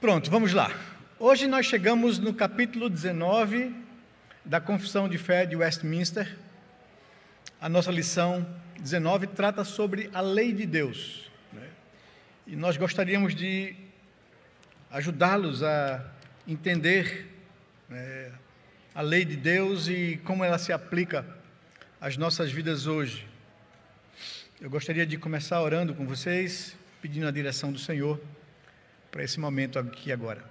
Pronto, vamos lá. Hoje nós chegamos no capítulo 19 da Confissão de Fé de Westminster. A nossa lição 19 trata sobre a lei de Deus, né? E nós gostaríamos de ajudá-los a entender a lei de Deus e como ela se aplica às nossas vidas hoje. Eu gostaria de começar orando com vocês, pedindo a direção do Senhor para esse momento aqui agora.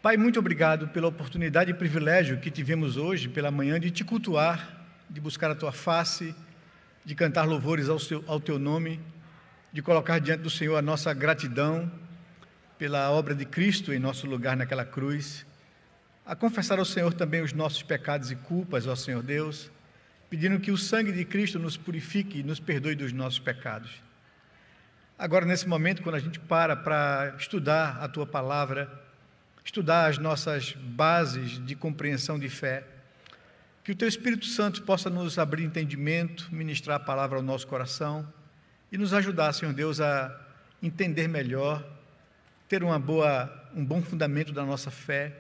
Pai, muito obrigado pela oportunidade e privilégio que tivemos hoje pela manhã de te cultuar, de buscar a tua face, de cantar louvores ao teu nome, de colocar diante do Senhor a nossa gratidão pela obra de Cristo em nosso lugar naquela cruz, a confessar ao Senhor também os nossos pecados e culpas, ó Senhor Deus, pedindo que o sangue de Cristo nos purifique e nos perdoe dos nossos pecados. Agora, nesse momento, quando a gente para estudar a Tua Palavra, estudar as nossas bases de compreensão de fé, que o Teu Espírito Santo possa nos abrir entendimento, ministrar a Palavra ao nosso coração e nos ajudar, Senhor Deus, a entender melhor, ter um bom fundamento da nossa fé,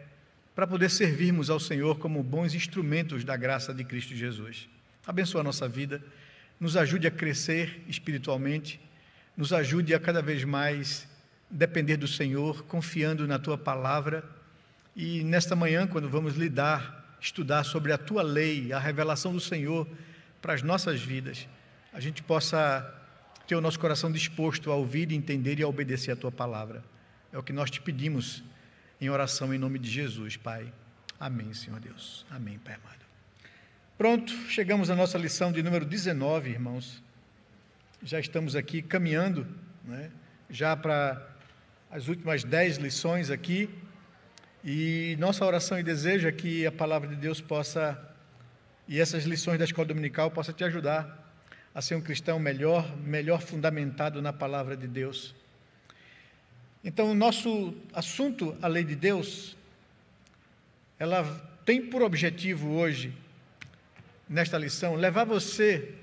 para poder servirmos ao Senhor como bons instrumentos da graça de Cristo Jesus. Abençoa a nossa vida, nos ajude a crescer espiritualmente, nos ajude a cada vez mais depender do Senhor, confiando na Tua Palavra. E nesta manhã, quando vamos estudar sobre a Tua lei, a revelação do Senhor para as nossas vidas, a gente possa ter o nosso coração disposto a ouvir, entender e a obedecer a Tua Palavra. É o que nós te pedimos em oração em nome de Jesus, Pai. Amém, Senhor Deus. Amém, Pai amado. Pronto, chegamos à nossa lição de número 19, irmãos. Já estamos aqui caminhando, né, já para as últimas 10 lições aqui, e nossa oração e desejo é que a Palavra de Deus possa, e essas lições da Escola Dominical, possa te ajudar a ser um cristão melhor fundamentado na Palavra de Deus. Então, o nosso assunto, a lei de Deus, ela tem por objetivo hoje, nesta lição, levar você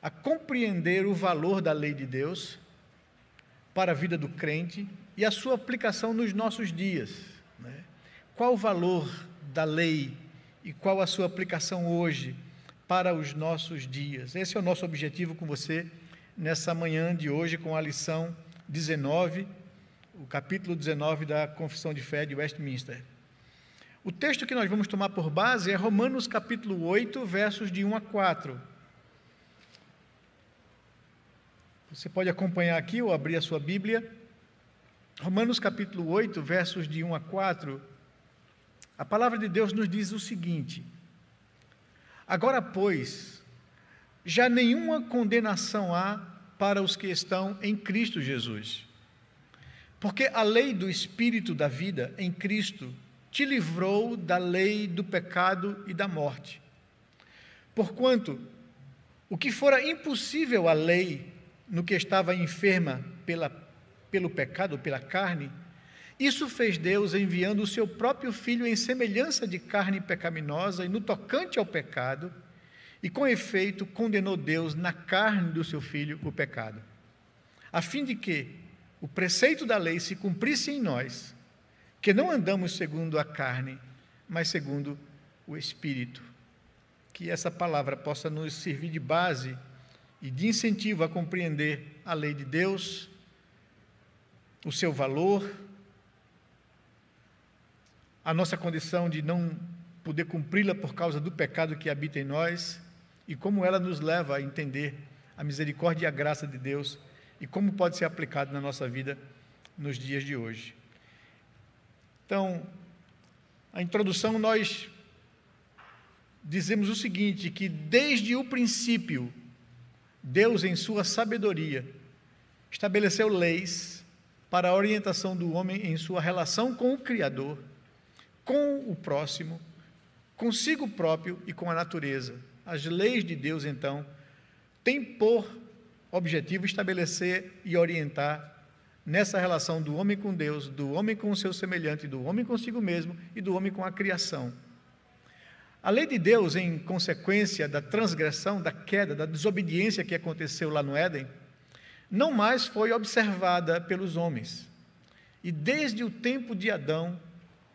a compreender o valor da lei de Deus para a vida do crente e a sua aplicação nos nossos dias, né? Qual o valor da lei e qual a sua aplicação hoje para os nossos dias? Esse é o nosso objetivo com você nessa manhã de hoje, com a lição 19, o capítulo 19 da Confissão de Fé de Westminster. O texto que nós vamos tomar por base é Romanos capítulo 8, versos de 1 a 4. Você pode acompanhar aqui ou abrir a sua Bíblia. Romanos capítulo 8, versos de 1 a 4. A palavra de Deus nos diz o seguinte: agora, pois, já nenhuma condenação há para os que estão em Cristo Jesus. Porque a lei do Espírito da vida em Cristo te livrou da lei do pecado e da morte. Porquanto, o que fora impossível à lei, no que estava enferma pelo pecado, pela carne, isso fez Deus enviando o seu próprio Filho em semelhança de carne pecaminosa e no tocante ao pecado, e com efeito condenou Deus na carne do seu Filho o pecado, a fim de que o preceito da lei se cumprisse em nós, que não andamos segundo a carne, mas segundo o Espírito. Que essa palavra possa nos servir de base e de incentivo a compreender a lei de Deus, o seu valor, a nossa condição de não poder cumpri-la por causa do pecado que habita em nós e como ela nos leva a entender a misericórdia e a graça de Deus e como pode ser aplicado na nossa vida nos dias de hoje. Então, a introdução nós dizemos o seguinte, que desde o princípio, Deus, em sua sabedoria, estabeleceu leis para a orientação do homem em sua relação com o Criador, com o próximo, consigo próprio e com a natureza. As leis de Deus, então, têm por objetivo estabelecer e orientar nessa relação do homem com Deus, do homem com o seu semelhante, do homem consigo mesmo e do homem com a criação. A lei de Deus, em consequência da transgressão, da queda, da desobediência que aconteceu lá no Éden, não mais foi observada pelos homens. E desde o tempo de Adão,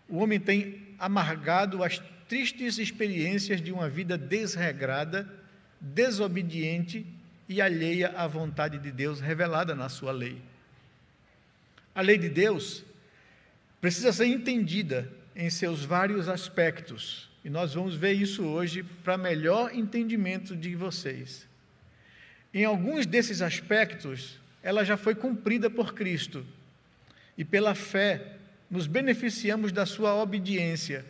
o homem tem amargado as tristes experiências de uma vida desregrada, desobediente e alheia à vontade de Deus revelada na sua lei. A lei de Deus precisa ser entendida em seus vários aspectos, e nós vamos ver isso hoje para melhor entendimento de vocês. Em alguns desses aspectos, ela já foi cumprida por Cristo, e pela fé nos beneficiamos da sua obediência.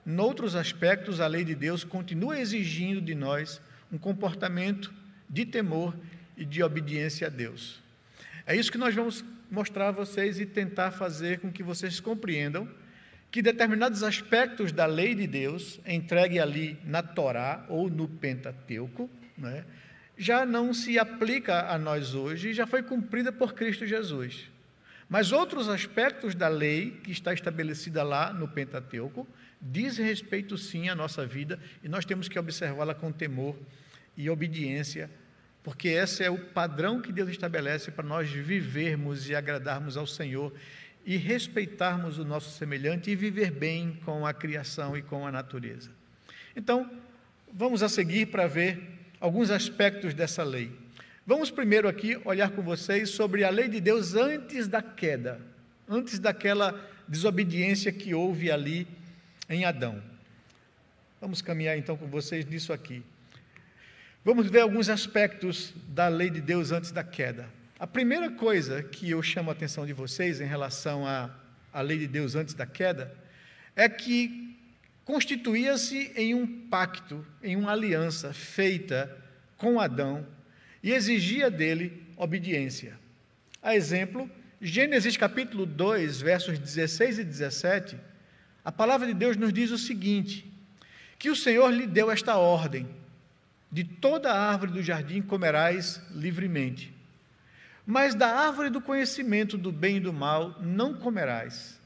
Noutros aspectos, a lei de Deus continua exigindo de nós um comportamento de temor e de obediência a Deus. É isso que nós vamos mostrar a vocês e tentar fazer com que vocês compreendam que determinados aspectos da lei de Deus, entregue ali na Torá ou no Pentateuco, né, já não se aplica a nós hoje e já foi cumprida por Cristo Jesus. Mas outros aspectos da lei que está estabelecida lá no Pentateuco diz respeito sim à nossa vida e nós temos que observá-la com temor e obediência, porque esse é o padrão que Deus estabelece para nós vivermos e agradarmos ao Senhor e respeitarmos o nosso semelhante e viver bem com a criação e com a natureza. Então, vamos a seguir para ver alguns aspectos dessa lei. Vamos primeiro aqui olhar com vocês sobre a lei de Deus antes da queda, antes daquela desobediência que houve ali em Adão. Vamos caminhar então com vocês nisso aqui. Vamos ver alguns aspectos da lei de Deus antes da queda. A primeira coisa que eu chamo a atenção de vocês em relação à lei de Deus antes da queda é que constituía-se em um pacto, em uma aliança feita com Adão e exigia dele obediência. A exemplo, Gênesis capítulo 2, versos 16 e 17, a palavra de Deus nos diz o seguinte, que o Senhor lhe deu esta ordem: de toda a árvore do jardim comerás livremente, mas da árvore do conhecimento do bem e do mal não comerás,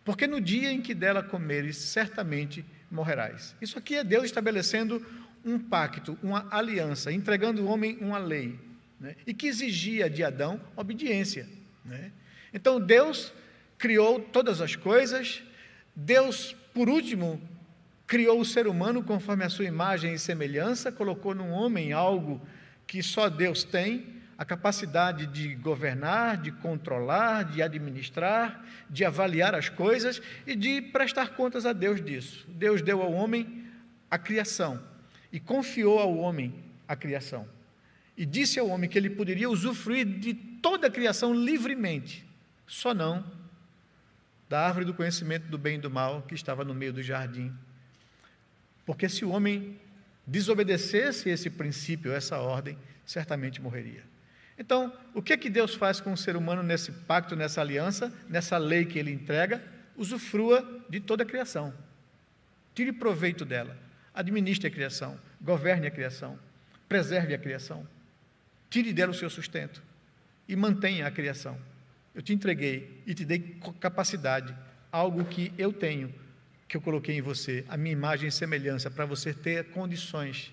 porque no dia em que dela comeres, certamente morrerás. Isso aqui é Deus estabelecendo um pacto, uma aliança, entregando ao homem uma lei, né, e que exigia de Adão obediência, né? Então Deus criou todas as coisas, Deus, por último, criou o ser humano conforme a sua imagem e semelhança, colocou no homem algo que só Deus tem, a capacidade de governar, de controlar, de administrar, de avaliar as coisas e de prestar contas a Deus disso. Deus deu ao homem a criação e confiou ao homem a criação. E disse ao homem que ele poderia usufruir de toda a criação livremente, só não da árvore do conhecimento do bem e do mal que estava no meio do jardim. Porque se o homem desobedecesse esse princípio, essa ordem, certamente morreria. Então, o que é que Deus faz com o ser humano nesse pacto, nessa aliança, nessa lei que ele entrega? Usufrua de toda a criação. Tire proveito dela. Administre a criação. Governe a criação. Preserve a criação. Tire dela o seu sustento. E mantenha a criação. Eu te entreguei e te dei capacidade, algo que eu tenho, que eu coloquei em você, a minha imagem e semelhança, para você ter condições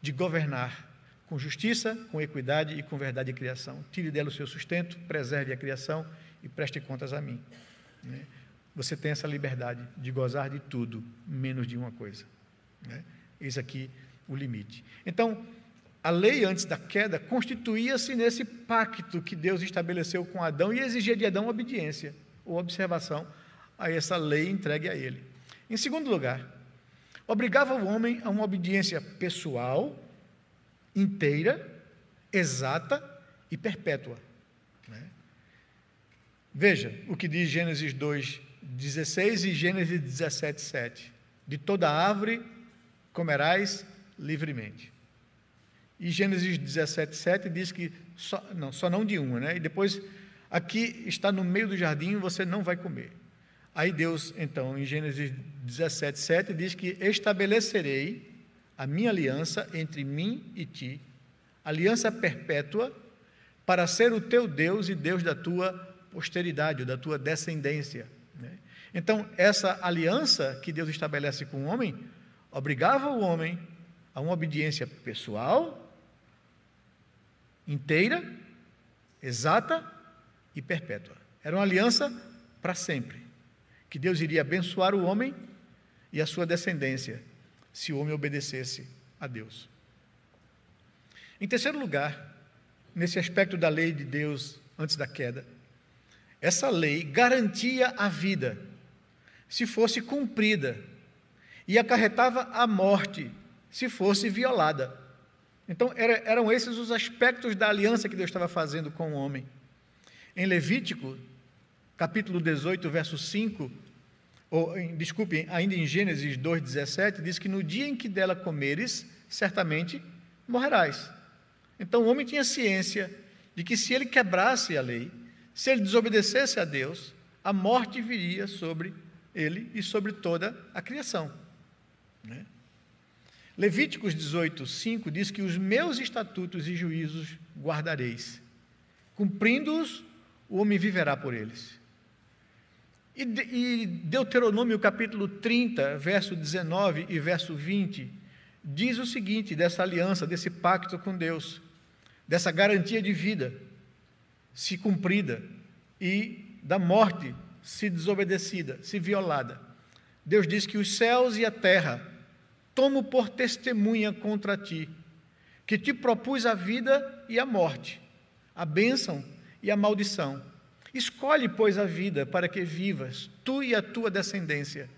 de governar com justiça, com equidade e com verdade de criação. Tire dela o seu sustento, preserve a criação e preste contas a mim. Você tem essa liberdade de gozar de tudo, menos de uma coisa. Eis aqui o limite. Então, a lei antes da queda constituía-se nesse pacto que Deus estabeleceu com Adão e exigia de Adão obediência ou observação a essa lei entregue a ele. Em segundo lugar, obrigava o homem a uma obediência pessoal, inteira, exata e perpétua. Veja o que diz Gênesis 2:16 e Gênesis 17:7. De toda árvore comerás livremente. E Gênesis 17:7 diz que só não de uma, E depois, aqui está no meio do jardim, você não vai comer. Aí Deus, então, em Gênesis 17:7 diz que estabelecerei a minha aliança entre mim e ti, aliança perpétua, para ser o teu Deus e Deus da tua posteridade, da tua descendência. Então, essa aliança que Deus estabelece com o homem, obrigava o homem a uma obediência pessoal, inteira, exata e perpétua. Era uma aliança para sempre, que Deus iria abençoar o homem e a sua descendência, se o homem obedecesse a Deus. Em terceiro lugar, nesse aspecto da lei de Deus antes da queda, essa lei garantia a vida, se fosse cumprida, e acarretava a morte, se fosse violada. Então, eram esses os aspectos da aliança que Deus estava fazendo com o homem. Em Levítico, capítulo 18, verso 5, ainda em Gênesis 2,17, diz que no dia em que dela comeres, certamente morrerás. Então, o homem tinha ciência de que se ele quebrasse a lei, se ele desobedecesse a Deus, a morte viria sobre ele e sobre toda a criação. Né? Levíticos 18:5 diz que os meus estatutos e juízos guardareis. Cumprindo-os, o homem viverá por eles. E Deuteronômio capítulo 30, verso 19 e verso 20, diz o seguinte dessa aliança, desse pacto com Deus, dessa garantia de vida, se cumprida, e da morte, se desobedecida, se violada. Deus diz que os céus e a terra tomo por testemunha contra ti, que te propus a vida e a morte, a bênção e a maldição. Escolhe, pois, a vida para que vivas, tu e a tua descendência,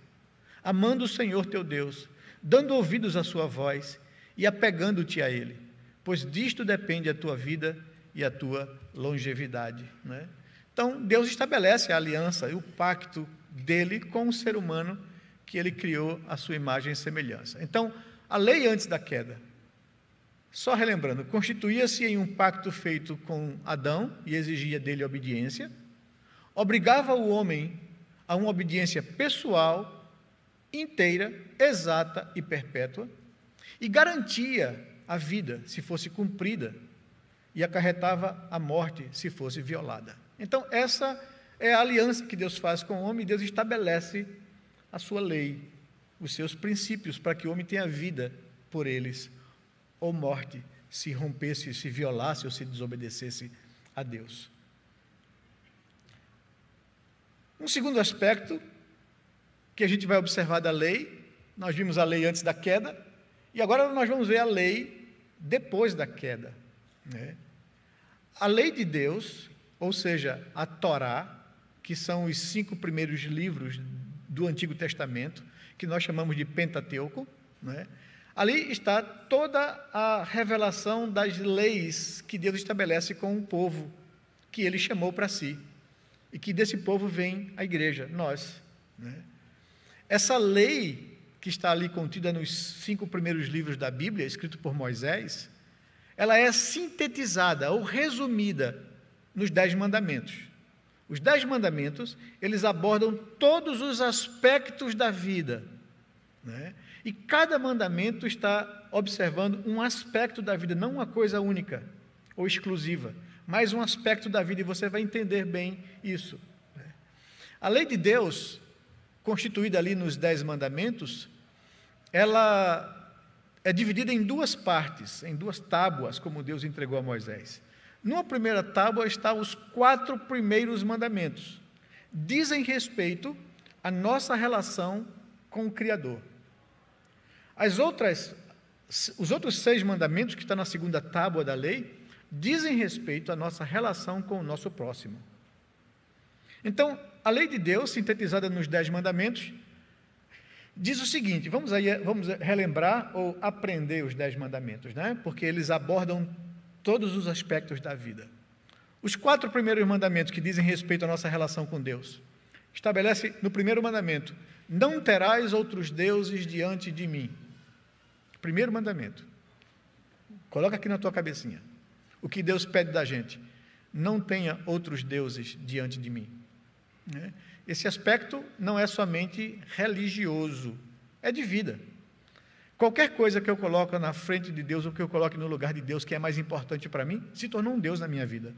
amando o Senhor teu Deus, dando ouvidos à sua voz e apegando-te a Ele, pois disto depende a tua vida e a tua longevidade. Né? Então, Deus estabelece a aliança e o pacto dele com o ser humano, que ele criou à sua imagem e semelhança. Então, a lei antes da queda, só relembrando, constituía-se em um pacto feito com Adão e exigia dele obediência, obrigava o homem a uma obediência pessoal, inteira, exata e perpétua, e garantia a vida, se fosse cumprida, e acarretava a morte, se fosse violada. Então, essa é a aliança que Deus faz com o homem, e Deus estabelece a sua lei, os seus princípios, para que o homem tenha vida por eles, ou morte, se rompesse, se violasse ou se desobedecesse a Deus. Um segundo aspecto que a gente vai observar da lei, nós vimos a lei antes da queda, e agora nós vamos ver a lei depois da queda. Né? A lei de Deus, ou seja, a Torá, que são os 5 primeiros livros do Antigo Testamento, que nós chamamos de Pentateuco, né? Ali está toda a revelação das leis que Deus estabelece com o povo que ele chamou para si, e que desse povo vem a igreja, nós. Né? Essa lei que está ali contida nos 5 primeiros livros da Bíblia, escrito por Moisés, ela é sintetizada ou resumida nos 10 mandamentos. Os 10 mandamentos, eles abordam todos os aspectos da vida, né? E cada mandamento está observando um aspecto da vida, não uma coisa única ou exclusiva, mas um aspecto da vida, e você vai entender bem isso. Né? A lei de Deus, constituída ali nos 10 mandamentos, ela é dividida em 2 partes, em 2 tábuas, como Deus entregou a Moisés. Numa primeira tábua estão os 4 primeiros mandamentos. Dizem respeito à nossa relação com o Criador. Os outros 6 mandamentos, que estão na segunda tábua da lei, dizem respeito à nossa relação com o nosso próximo. Então, a lei de Deus, sintetizada nos 10 mandamentos, diz o seguinte, vamos relembrar ou aprender os 10 mandamentos, né? Porque eles abordam todos os aspectos da vida. Os 4 primeiros mandamentos que dizem respeito à nossa relação com Deus, estabelece no primeiro mandamento, não terás outros deuses diante de mim. Primeiro mandamento. Coloca aqui na tua cabecinha. O que Deus pede da gente, não tenha outros deuses diante de mim. Né? Esse aspecto não é somente religioso, é de vida. Qualquer coisa que eu coloco na frente de Deus, ou que eu coloque no lugar de Deus, que é mais importante para mim, se tornou um Deus na minha vida.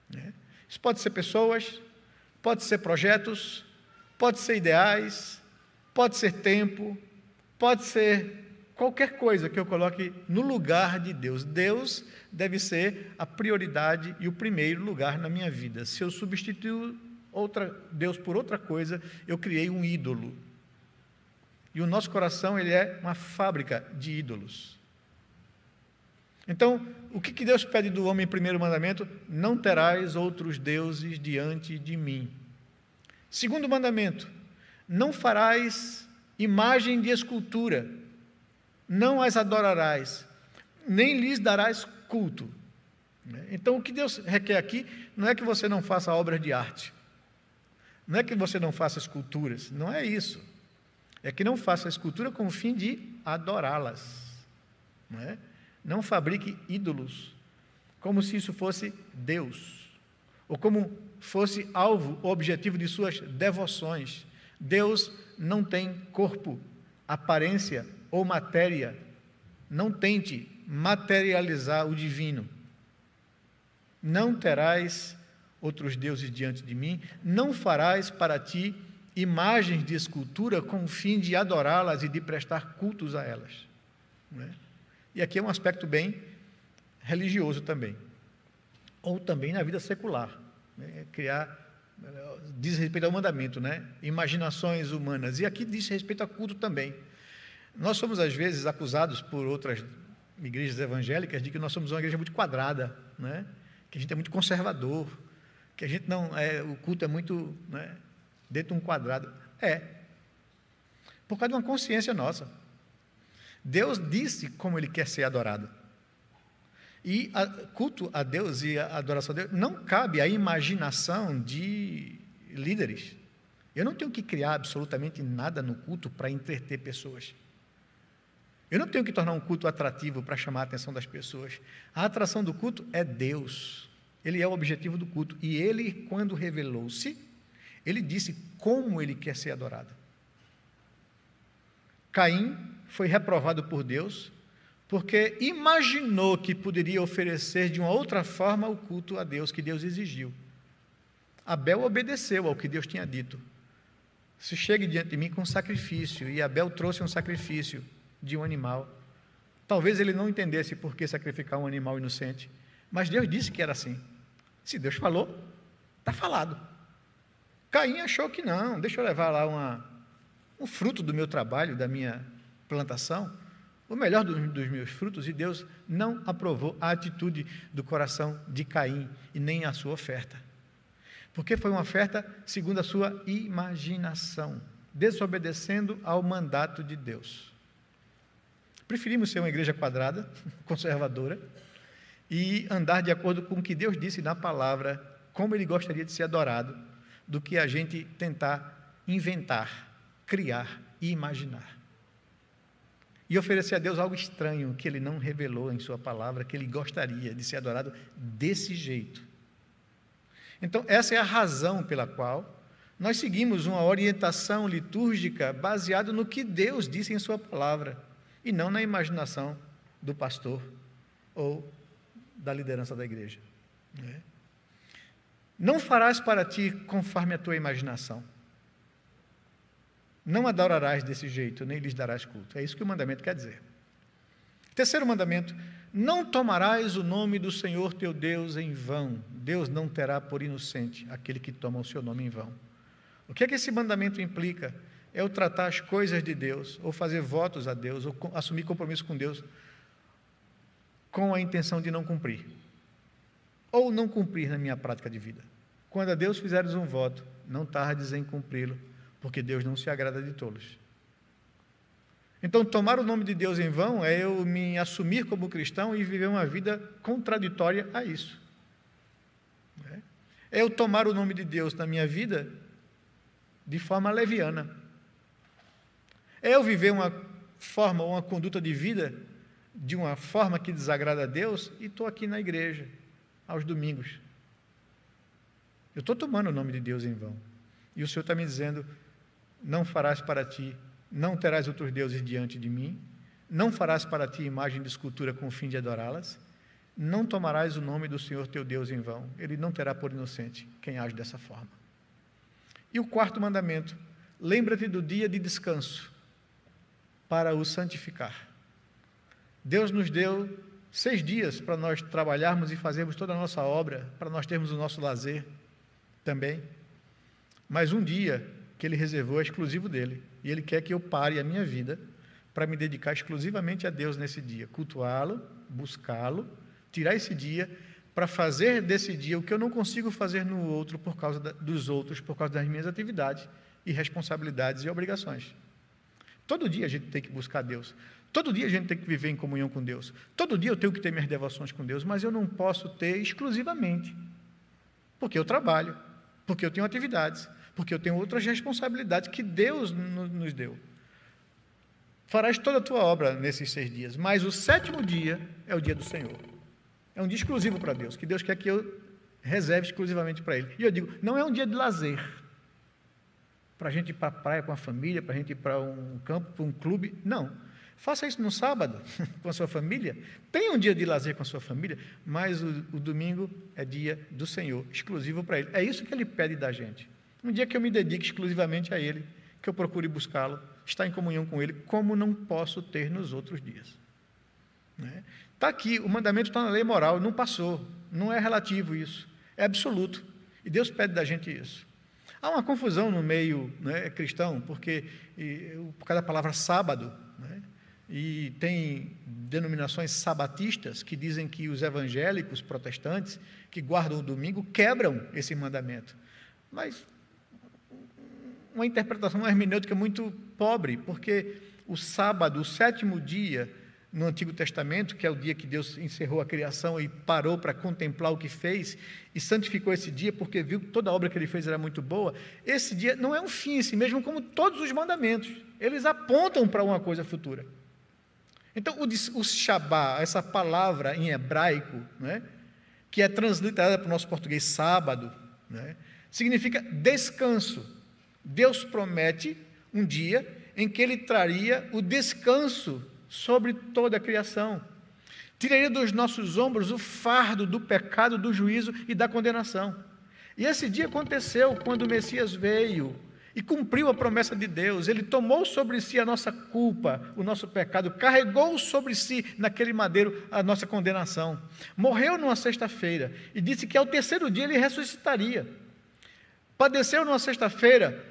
Né? Isso pode ser pessoas, pode ser projetos, pode ser ideais, pode ser tempo, pode ser qualquer coisa que eu coloque no lugar de Deus. Deus deve ser a prioridade e o primeiro lugar na minha vida. Se eu substituo Deus por outra coisa, eu criei um ídolo. E o nosso coração, ele é uma fábrica de ídolos. Então, o que Deus pede do homem em primeiro mandamento? Não terás outros deuses diante de mim. Segundo mandamento, não farás imagem de escultura, não as adorarás, nem lhes darás culto. Então, o que Deus requer aqui não é que você não faça obras de arte, não é que você não faça esculturas, não é isso. É que não faça a escultura com o fim de adorá-las. Não fabrique ídolos, como se isso fosse Deus, ou como fosse alvo, o objetivo de suas devoções. Deus não tem corpo, aparência ou matéria. Não tente materializar o divino. Não terás outros deuses diante de mim, não farás para ti imagens de escultura com o fim de adorá-las e de prestar cultos a elas. E aqui é um aspecto bem religioso também, ou também na vida secular, diz respeito ao mandamento, imaginações humanas, e aqui diz respeito a culto também. Nós somos às vezes acusados por outras igrejas evangélicas de que nós somos uma igreja muito quadrada, que a gente é muito conservador, que a gente não o culto é muito dentro de um quadrado. Por causa de uma consciência nossa. Deus disse como Ele quer ser adorado. E culto a Deus e a adoração a Deus não cabe à imaginação de líderes. Eu não tenho que criar absolutamente nada no culto para entreter pessoas. Eu não tenho que tornar um culto atrativo para chamar a atenção das pessoas. A atração do culto é Deus. Ele é o objetivo do culto. E Ele, quando revelou-se, Ele disse como Ele quer ser adorado. Caim foi reprovado por Deus porque imaginou que poderia oferecer de uma outra forma o culto a Deus que Deus exigiu. Abel obedeceu ao que Deus tinha dito. Se chegue diante de mim com sacrifício, e Abel trouxe um sacrifício de um animal. Talvez ele não entendesse por que sacrificar um animal inocente, mas Deus disse que era assim. Se Deus falou, está falado. Caim achou que não, deixa eu levar lá um fruto do meu trabalho, da minha plantação, o melhor dos meus frutos, e Deus não aprovou a atitude do coração de Caim e nem a sua oferta, porque foi uma oferta segundo a sua imaginação, desobedecendo ao mandato de Deus. Preferimos ser uma igreja quadrada, conservadora, e andar de acordo com o que Deus disse na palavra, como Ele gostaria de ser adorado, do que a gente tentar inventar, criar e imaginar. E oferecer a Deus algo estranho que Ele não revelou em sua palavra, que Ele gostaria de ser adorado desse jeito. Então, essa é a razão pela qual nós seguimos uma orientação litúrgica baseada no que Deus disse em sua palavra, e não na imaginação do pastor ou da liderança da igreja. Não farás para ti conforme a tua imaginação. Não adorarás desse jeito, nem lhes darás culto. É isso que o mandamento quer dizer. Terceiro mandamento: não tomarás o nome do Senhor teu Deus em vão. Deus não terá por inocente aquele que toma o seu nome em vão. O que é que esse mandamento implica? É o tratar as coisas de Deus, ou fazer votos a Deus, ou assumir compromisso com Deus, com a intenção de não cumprir, ou não cumprir na minha prática de vida. Quando a Deus fizeres um voto, não tardes em cumpri-lo, porque Deus não se agrada de tolos. Então, tomar o nome de Deus em vão é eu me assumir como cristão e viver uma vida contraditória a isso. É eu tomar o nome de Deus na minha vida de forma leviana. É eu viver uma forma ou uma conduta de vida de uma forma que desagrada a Deus e estou aqui na igreja, aos domingos. Eu estou tomando o nome de Deus em vão. E o Senhor está me dizendo: não farás para ti, não terás outros deuses diante de mim, não farás para ti imagem de escultura com o fim de adorá-las, não tomarás o nome do Senhor teu Deus em vão. Ele não terá por inocente quem age dessa forma. E o quarto mandamento: lembra-te do dia de descanso para o santificar. Deus nos deu 6 dias para nós trabalharmos e fazermos toda a nossa obra, para nós termos o nosso lazer também. Mas um dia que Ele reservou é exclusivo dEle. E Ele quer que eu pare a minha vida para me dedicar exclusivamente a Deus nesse dia. Cultuá-lo, buscá-lo, tirar esse dia para fazer desse dia o que eu não consigo fazer no outro por causa dos outros, por causa das minhas atividades e responsabilidades e obrigações. Todo dia a gente tem que buscar Deus. Todo dia a gente tem que viver em comunhão com Deus. Todo dia eu tenho que ter minhas devoções com Deus, mas eu não posso ter exclusivamente, porque eu trabalho, porque eu tenho atividades, porque eu tenho outras responsabilidades que Deus nos deu. Farás toda a tua obra nesses 6 dias, mas o 7º dia é o dia do Senhor. É um dia exclusivo para Deus, que Deus quer que eu reserve exclusivamente para Ele. E eu digo, não é um dia de lazer, para a gente ir para a praia com a família, para a gente ir para um campo, para um clube, não. Faça isso no sábado, com a sua família, tenha um dia de lazer com a sua família, mas o domingo é dia do Senhor, exclusivo para Ele. É isso que Ele pede da gente. Um dia que eu me dedique exclusivamente a Ele, que eu procure buscá-lo, estar em comunhão com Ele, como não posso ter nos outros dias. Está aqui, o mandamento está na lei moral, não passou, não é relativo isso, é absoluto. E Deus pede da gente isso. Há uma confusão no meio cristão, porque por causa da palavra sábado, e tem denominações sabatistas que dizem que os evangélicos protestantes que guardam o domingo quebram esse mandamento. Mas uma interpretação, uma hermenêutica muito pobre, porque o sábado, o 7º dia no Antigo Testamento, que é o dia que Deus encerrou a criação e parou para contemplar o que fez e santificou esse dia porque viu que toda a obra que Ele fez era muito boa, esse dia não é um fim em si mesmo, como todos os mandamentos, eles apontam para uma coisa futura. Então, o Shabá, essa palavra em hebraico, que é transliterada para o nosso português sábado, significa descanso. Deus promete um dia em que Ele traria o descanso sobre toda a criação. Tiraria dos nossos ombros o fardo do pecado, do juízo e da condenação. E esse dia aconteceu quando o Messias veio e cumpriu a promessa de Deus. Ele tomou sobre si a nossa culpa, o nosso pecado, carregou sobre si naquele madeiro a nossa condenação. Morreu numa sexta-feira e disse que ao 3º dia Ele ressuscitaria. Padeceu numa sexta-feira,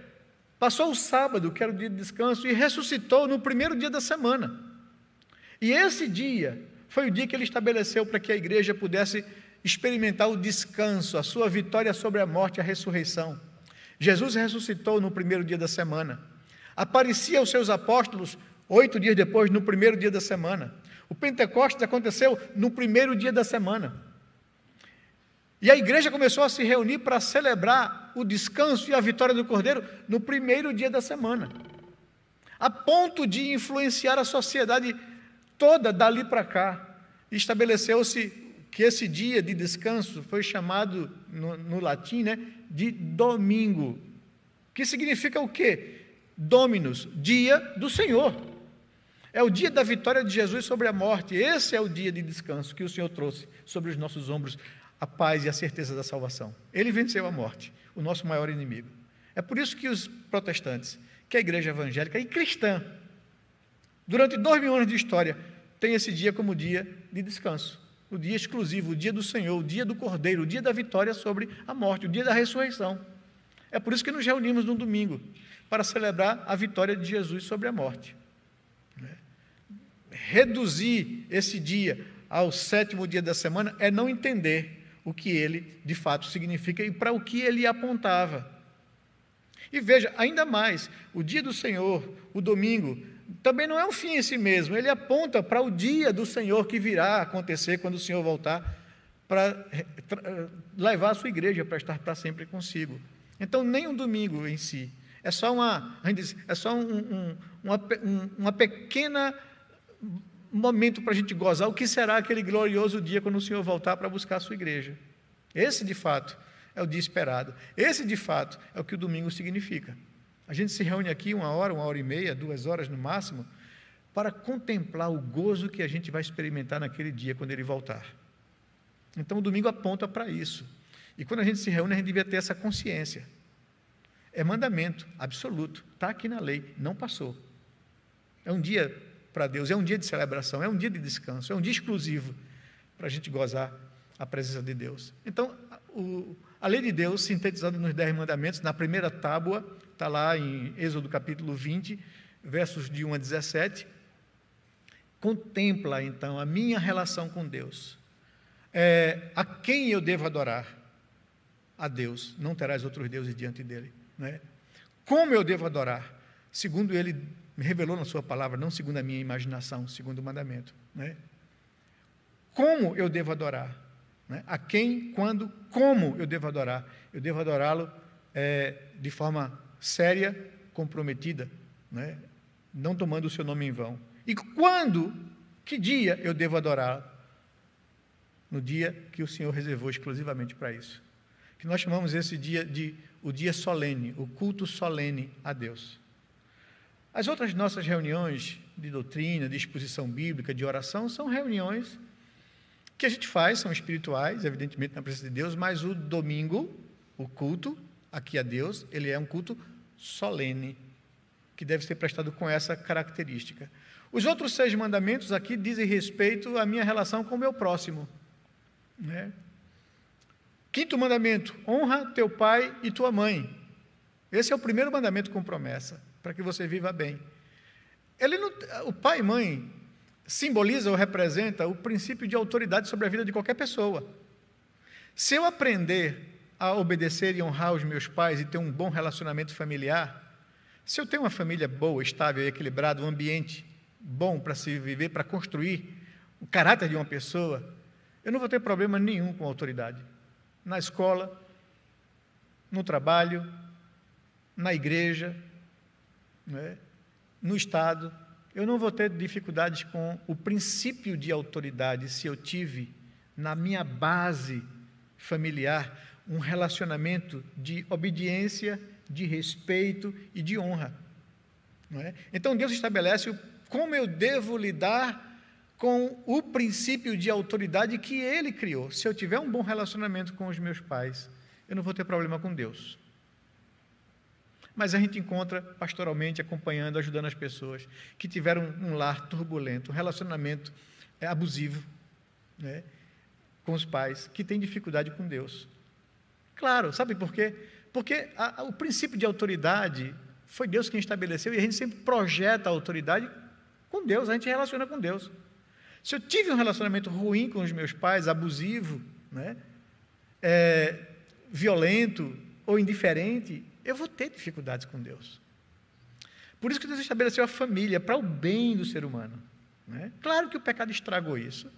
passou o sábado, que era o dia de descanso, e ressuscitou no 1º dia da semana. E esse dia foi o dia que Ele estabeleceu para que a igreja pudesse experimentar o descanso, a sua vitória sobre a morte e a ressurreição. Jesus ressuscitou no 1º dia da semana. Aparecia aos seus apóstolos 8 dias depois, no 1º dia da semana. O Pentecostes aconteceu no 1º dia da semana. E a igreja começou a se reunir para celebrar o descanso e a vitória do Cordeiro no 1º dia da semana, a ponto de influenciar a sociedade toda dali para cá. Estabeleceu-se que esse dia de descanso foi chamado no latim, de domingo, que significa o quê? Dominus, dia do Senhor. É o dia da vitória de Jesus sobre a morte. Esse é o dia de descanso que o Senhor trouxe sobre os nossos ombros, a paz e a certeza da salvação. Ele venceu a morte, o nosso maior inimigo. É por isso que os protestantes, que a igreja evangélica e cristã, durante 2000 anos de história, tem esse dia como dia de descanso, o dia exclusivo, o dia do Senhor, o dia do Cordeiro, o dia da vitória sobre a morte, o dia da ressurreição. É por isso que nos reunimos no domingo, para celebrar a vitória de Jesus sobre a morte. Reduzir esse dia ao 7º dia da semana é não entender o que ele, de fato, significa e para o que ele apontava. E veja, ainda mais, o dia do Senhor, o domingo, também não é um fim em si mesmo, ele aponta para o dia do Senhor que virá acontecer quando o Senhor voltar para levar a sua igreja para estar para sempre consigo. Então, nem um domingo em si, é só uma pequena momento para a gente gozar o que será aquele glorioso dia quando o Senhor voltar para buscar a sua igreja. Esse, de fato, é o dia esperado. Esse, de fato, é o que o domingo significa. A gente se reúne aqui 1 hora e meia, 2 horas no máximo, para contemplar o gozo que a gente vai experimentar naquele dia quando ele voltar. Então, o domingo aponta para isso. E quando a gente se reúne, a gente devia ter essa consciência. É mandamento absoluto, está aqui na lei, não passou. É um dia para Deus, é um dia de celebração, é um dia de descanso, é um dia exclusivo para a gente gozar a presença de Deus. Então, a lei de Deus, sintetizada nos 10 mandamentos, na primeira tábua, está lá em Êxodo capítulo 20, versos de 1 a 17, contempla, então, a minha relação com Deus. A quem eu devo adorar? A Deus. Não terás outros deuses diante dele. Né? Como eu devo adorar? Segundo ele me revelou na sua palavra, não segundo a minha imaginação, segundo o mandamento. Né? Como eu devo adorar? Né? A quem, quando, como eu devo adorar? Eu devo adorá-lo de forma séria, comprometida, né? Não tomando o seu nome em vão. E quando, que dia eu devo adorá-lo? No dia que o Senhor reservou exclusivamente para isso. Que nós chamamos esse dia de o dia solene, o culto solene a Deus. As outras nossas reuniões de doutrina, de exposição bíblica, de oração, são reuniões que a gente faz, são espirituais, evidentemente na presença de Deus, mas o domingo, o culto aqui a Deus, ele é um culto solene, que deve ser prestado com essa característica. Os outros 6 mandamentos aqui dizem respeito à minha relação com o meu próximo. Né? 5º mandamento, honra teu pai e tua mãe. Esse é o primeiro mandamento com promessa, para que você viva bem. O pai e mãe simboliza ou representa o princípio de autoridade sobre a vida de qualquer pessoa. Se eu aprender a obedecer e honrar os meus pais e ter um bom relacionamento familiar, se eu tenho uma família boa, estável e equilibrada, um ambiente bom para se viver, para construir o caráter de uma pessoa, eu não vou ter problema nenhum com a autoridade. Na escola, no trabalho, na igreja, né, no Estado, eu não vou ter dificuldades com o princípio de autoridade se eu tive na minha base familiar um relacionamento de obediência, de respeito e de honra. Não é? Então Deus estabelece como eu devo lidar com o princípio de autoridade que Ele criou. Se eu tiver um bom relacionamento com os meus pais, eu não vou ter problema com Deus. Mas a gente encontra pastoralmente, acompanhando, ajudando as pessoas que tiveram um lar turbulento, um relacionamento abusivo, né, com os pais, que têm dificuldade com Deus. Claro, sabe por quê? Porque o princípio de autoridade foi Deus quem estabeleceu, e a gente sempre projeta a autoridade com Deus, a gente relaciona com Deus. Se eu tive um relacionamento ruim com os meus pais, abusivo, né, violento ou indiferente, eu vou ter dificuldades com Deus. Por isso que Deus estabeleceu a família, para o bem do ser humano. Né? Claro que o pecado estragou isso,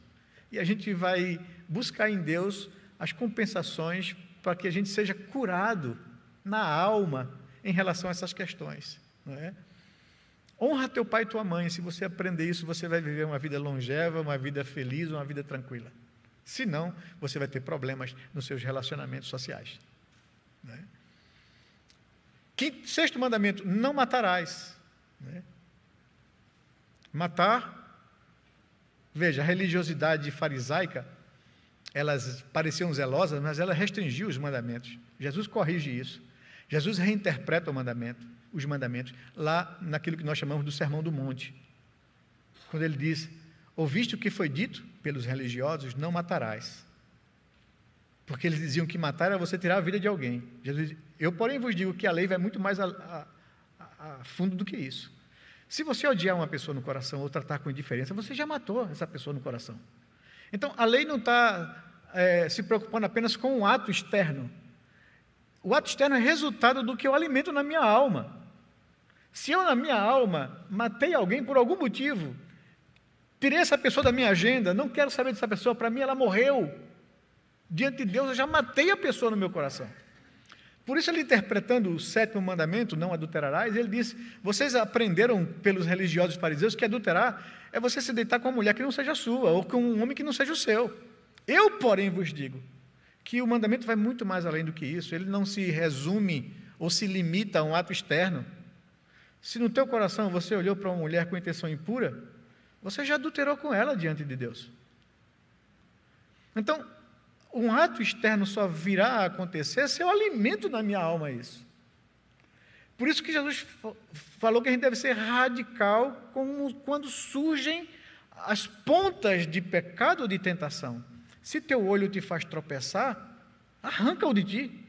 e a gente vai buscar em Deus as compensações para que a gente seja curado na alma em relação a essas questões. Não é? Honra teu pai e tua mãe. Se você aprender isso, você vai viver uma vida longeva, uma vida feliz, uma vida tranquila. Se não, você vai ter problemas nos seus relacionamentos sociais. Não é? 6º mandamento, não matarás. Né? Matar, veja, a religiosidade farisaica, elas pareciam zelosas, mas ela restringiu os mandamentos. Jesus corrige isso. Jesus reinterpreta os mandamentos, lá naquilo que nós chamamos do Sermão do Monte. Quando ele diz, ouviste o que foi dito pelos religiosos, não matarás. Porque eles diziam que matar era você tirar a vida de alguém. Jesus diz, eu, porém, vos digo que a lei vai muito mais a fundo do que isso. Se você odiar uma pessoa no coração ou tratar com indiferença, você já matou essa pessoa no coração. Então, a lei não está se preocupando apenas com o ato externo. O ato externo é resultado do que eu alimento na minha alma. Se eu, na minha alma, matei alguém por algum motivo, tirei essa pessoa da minha agenda, não quero saber dessa pessoa, para mim ela morreu. Diante de Deus, eu já matei a pessoa no meu coração. Por isso, ele interpretando o 7º mandamento, não adulterarás, ele diz, vocês aprenderam pelos religiosos fariseus que adulterar é você se deitar com uma mulher que não seja sua, ou com um homem que não seja o seu. Eu, porém, vos digo que o mandamento vai muito mais além do que isso, ele não se resume ou se limita a um ato externo. Se no teu coração você olhou para uma mulher com intenção impura, você já adulterou com ela diante de Deus. Então, um ato externo só virá a acontecer se eu alimento na minha alma isso. Por isso que Jesus falou que a gente deve ser radical quando surgem as pontas de pecado ou de tentação. Se teu olho te faz tropeçar, arranca-o de ti.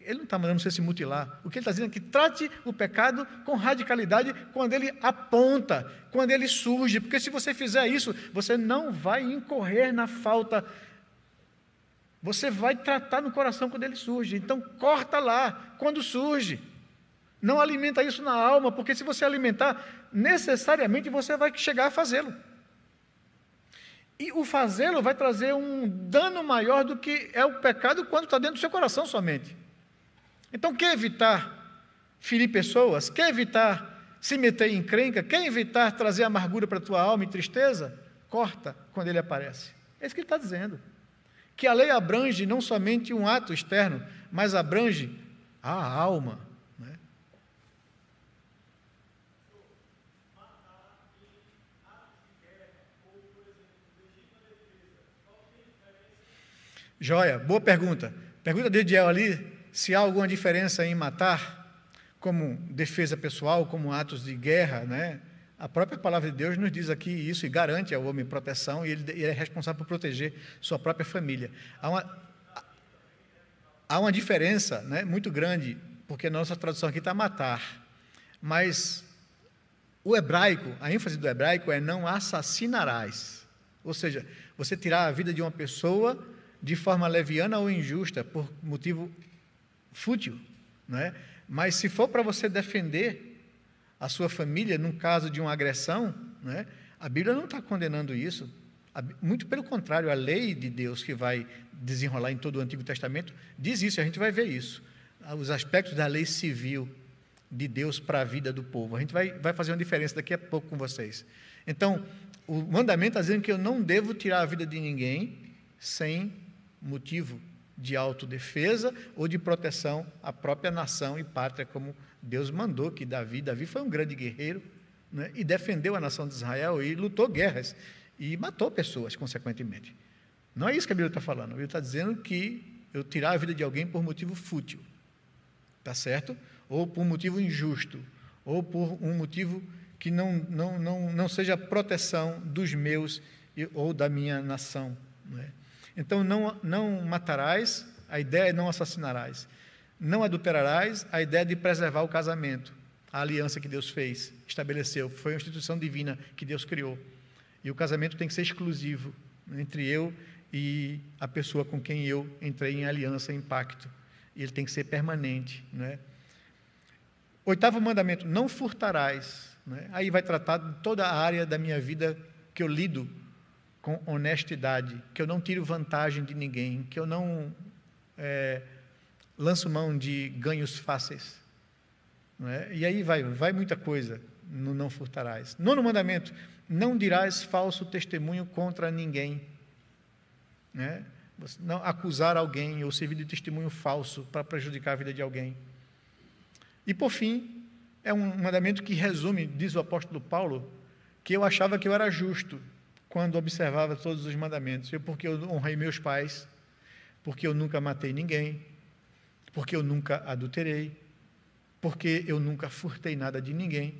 Ele não está mandando você se mutilar. O que ele está dizendo é que trate o pecado com radicalidade quando ele aponta, quando ele surge, porque se você fizer isso, você não vai incorrer na falta. Você vai tratar no coração quando ele surge. Então, corta lá, quando surge. Não alimenta isso na alma, porque se você alimentar, necessariamente você vai chegar a fazê-lo. E o fazê-lo vai trazer um dano maior do que é o pecado quando está dentro do seu coração somente. Então, quer evitar ferir pessoas? Quer evitar se meter em encrenca? Quer evitar trazer amargura para a tua alma e tristeza? Corta quando ele aparece. É isso que ele está dizendo. Que a lei abrange não somente um ato externo, mas abrange a alma. Né? Joia, boa pergunta. Pergunta de Ediel ali, se há alguma diferença em matar, como defesa pessoal, como atos de guerra, né? A própria palavra de Deus nos diz aqui isso e garante ao homem proteção, e ele é responsável por proteger sua própria família. Há uma diferença, né, muito grande, porque a nossa tradução aqui está matar, mas o hebraico, a ênfase do hebraico é não assassinarás, ou seja, você tirar a vida de uma pessoa de forma leviana ou injusta, por motivo fútil, não é? Mas se for para você defender a sua família num caso de uma agressão, não é? A Bíblia não está condenando isso, muito pelo contrário, a lei de Deus que vai desenrolar em todo o Antigo Testamento diz isso, a gente vai ver isso, os aspectos da lei civil de Deus para a vida do povo, a gente vai fazer uma diferença daqui a pouco com vocês. Então, o mandamento está dizendo que eu não devo tirar a vida de ninguém sem motivo de autodefesa ou de proteção à própria nação e pátria, como Deus mandou que Davi foi um grande guerreiro, né, e defendeu a nação de Israel e lutou guerras e matou pessoas, consequentemente. Não é isso que a Bíblia está falando. A Bíblia está dizendo que eu tirar a vida de alguém por motivo fútil, tá certo? Ou por motivo injusto, ou por um motivo que não seja proteção dos meus ou da minha nação, não é? Então, não matarás, a ideia é não assassinarás. Não adulterarás, a ideia é de preservar o casamento, a aliança que Deus fez, estabeleceu, foi uma instituição divina que Deus criou. E o casamento tem que ser exclusivo entre eu e a pessoa com quem eu entrei em aliança, em pacto. E ele tem que ser permanente, né? Oitavo mandamento, não furtarás, né? Aí vai tratar de toda a área da minha vida que eu lido com honestidade, que eu não tiro vantagem de ninguém, que eu não lanço mão de ganhos fáceis. Não é? E aí vai muita coisa no não furtarás. Nono mandamento, não dirás falso testemunho contra ninguém. Né? Você não acusar alguém ou servir de testemunho falso para prejudicar a vida de alguém. E por fim, é um mandamento que resume, diz o apóstolo Paulo, que eu achava que eu era justo quando observava todos os mandamentos, porque eu honrei meus pais, porque eu nunca matei ninguém, porque eu nunca adulterei, porque eu nunca furtei nada de ninguém,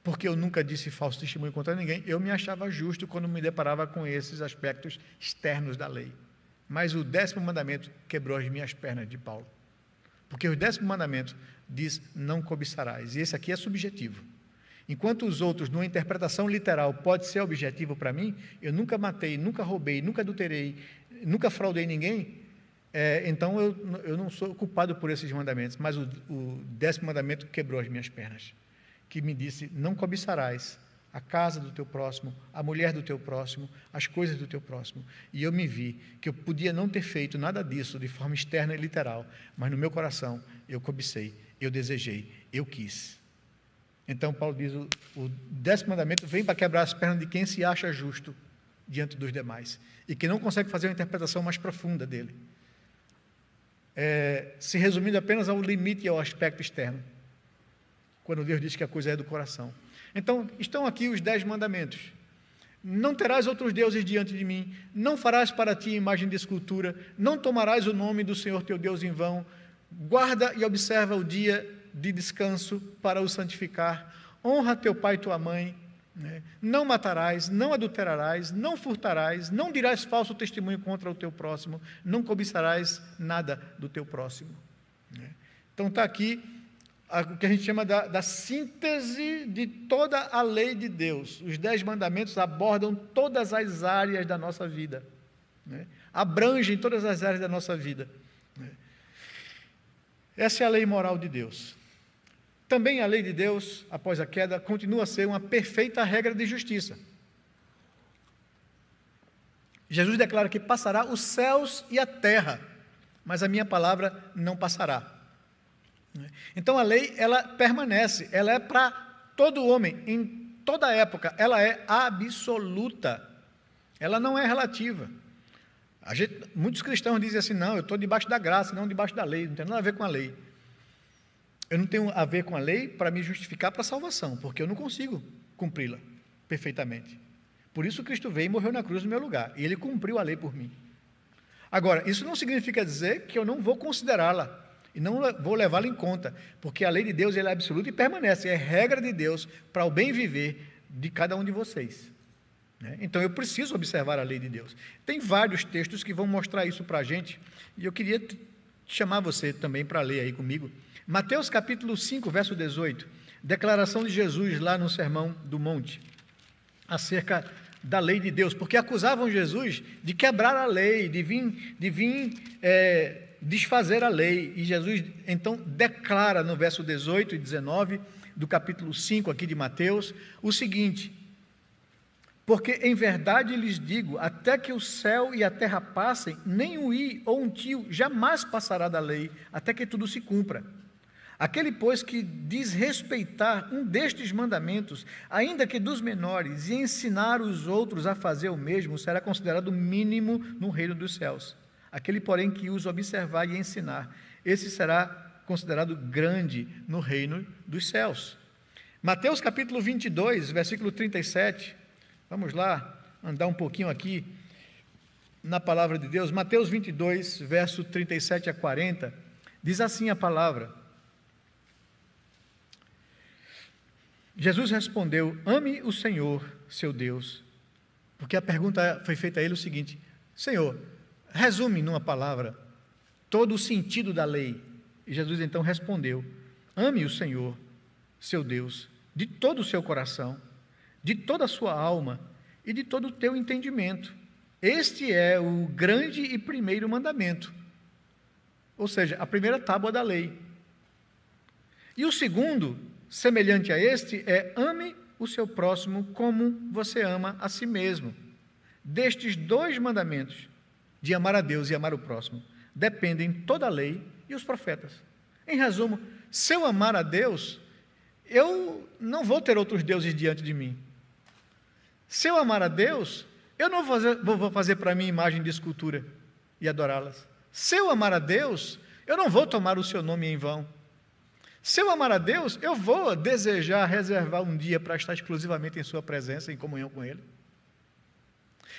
porque eu nunca disse falso testemunho contra ninguém, eu me achava justo quando me deparava com esses aspectos externos da lei. Mas o 10º mandamento quebrou as minhas pernas, de Paulo, porque o 10º mandamento diz, não cobiçarás, e esse aqui é subjetivo. Enquanto os outros, numa interpretação literal, pode ser objetivo para mim, eu nunca matei, nunca roubei, nunca adulterei, nunca fraudei ninguém, então eu não sou culpado por esses mandamentos, mas o 10º mandamento quebrou as minhas pernas, que me disse, não cobiçarás a casa do teu próximo, a mulher do teu próximo, as coisas do teu próximo. E eu me vi que eu podia não ter feito nada disso de forma externa e literal, mas no meu coração eu cobicei, eu desejei, eu quis. Então, Paulo diz, o 10º mandamento vem para quebrar as pernas de quem se acha justo diante dos demais e que não consegue fazer uma interpretação mais profunda dele, se resumindo apenas ao limite e ao aspecto externo, quando Deus diz que a coisa é do coração. Então, estão aqui os 10 mandamentos. Não terás outros deuses diante de mim, não farás para ti imagem de escultura, não tomarás o nome do Senhor teu Deus em vão, guarda e observa o dia de descanso para o santificar. Honra teu pai e tua mãe, né? Não matarás, não adulterarás, não furtarás, não dirás falso testemunho contra o teu próximo, não cobiçarás nada do teu próximo, né? Então está aqui o que a gente chama da síntese de toda a lei de Deus. Os 10 mandamentos abordam todas as áreas da nossa vida, né? Abrangem todas as áreas da nossa vida, né? Essa é a lei moral de Deus. Também a lei de Deus, após a queda, continua a ser uma perfeita regra de justiça. Jesus declara que passará os céus e a terra, mas a minha palavra não passará. Então a lei, ela permanece, ela é para todo homem, em toda época, ela é absoluta, ela não é relativa. Muitos cristãos dizem assim, não, eu estou debaixo da graça, não debaixo da lei, não tem nada a ver com a lei. Eu não tenho a ver com a lei para me justificar para a salvação, porque eu não consigo cumpri-la perfeitamente. Por isso Cristo veio e morreu na cruz no meu lugar, e Ele cumpriu a lei por mim. Agora, isso não significa dizer que eu não vou considerá-la, e não vou levá-la em conta, porque a lei de Deus ela é absoluta e permanece, é regra de Deus para o bem viver de cada um de vocês, né? Então eu preciso observar a lei de Deus. Tem vários textos que vão mostrar isso para a gente, e eu queria chamar você também para ler aí comigo. Mateus capítulo 5, verso 18, declaração de Jesus lá no Sermão do Monte, acerca da lei de Deus, porque acusavam Jesus de quebrar a lei, de vir desfazer a lei, e Jesus então declara no verso 18 e 19 do capítulo 5 aqui de Mateus, o seguinte: porque em verdade lhes digo, até que o céu e a terra passem, nem um i ou um tio jamais passará da lei, até que tudo se cumpra. Aquele, pois, que desrespeitar um destes mandamentos, ainda que dos menores, e ensinar os outros a fazer o mesmo, será considerado mínimo no reino dos céus. Aquele, porém, que os observar e ensinar, esse será considerado grande no reino dos céus. Mateus capítulo 22, versículo 37, vamos lá, andar um pouquinho aqui na palavra de Deus. Mateus 22, verso 37 a 40, diz assim a palavra: Jesus respondeu: ame o Senhor, seu Deus, porque a pergunta foi feita a ele o seguinte: Senhor, resume numa palavra todo o sentido da lei. E Jesus então respondeu: ame o Senhor, seu Deus, de todo o seu coração, de toda a sua alma e de todo o teu entendimento. Este é o grande e primeiro mandamento, ou seja, a primeira tábua da lei. E o segundo, semelhante a este, é: ame o seu próximo como você ama a si mesmo. Destes 2 mandamentos, de amar a Deus e amar o próximo, dependem toda a lei e os profetas. Em resumo, se eu amar a Deus, eu não vou ter outros deuses diante de mim. Se eu amar a Deus, eu não vou fazer para mim imagem de escultura e adorá-las. Se eu amar a Deus, eu não vou tomar o seu nome em vão. Se eu amar a Deus, eu vou desejar reservar um dia para estar exclusivamente em sua presença, em comunhão com Ele.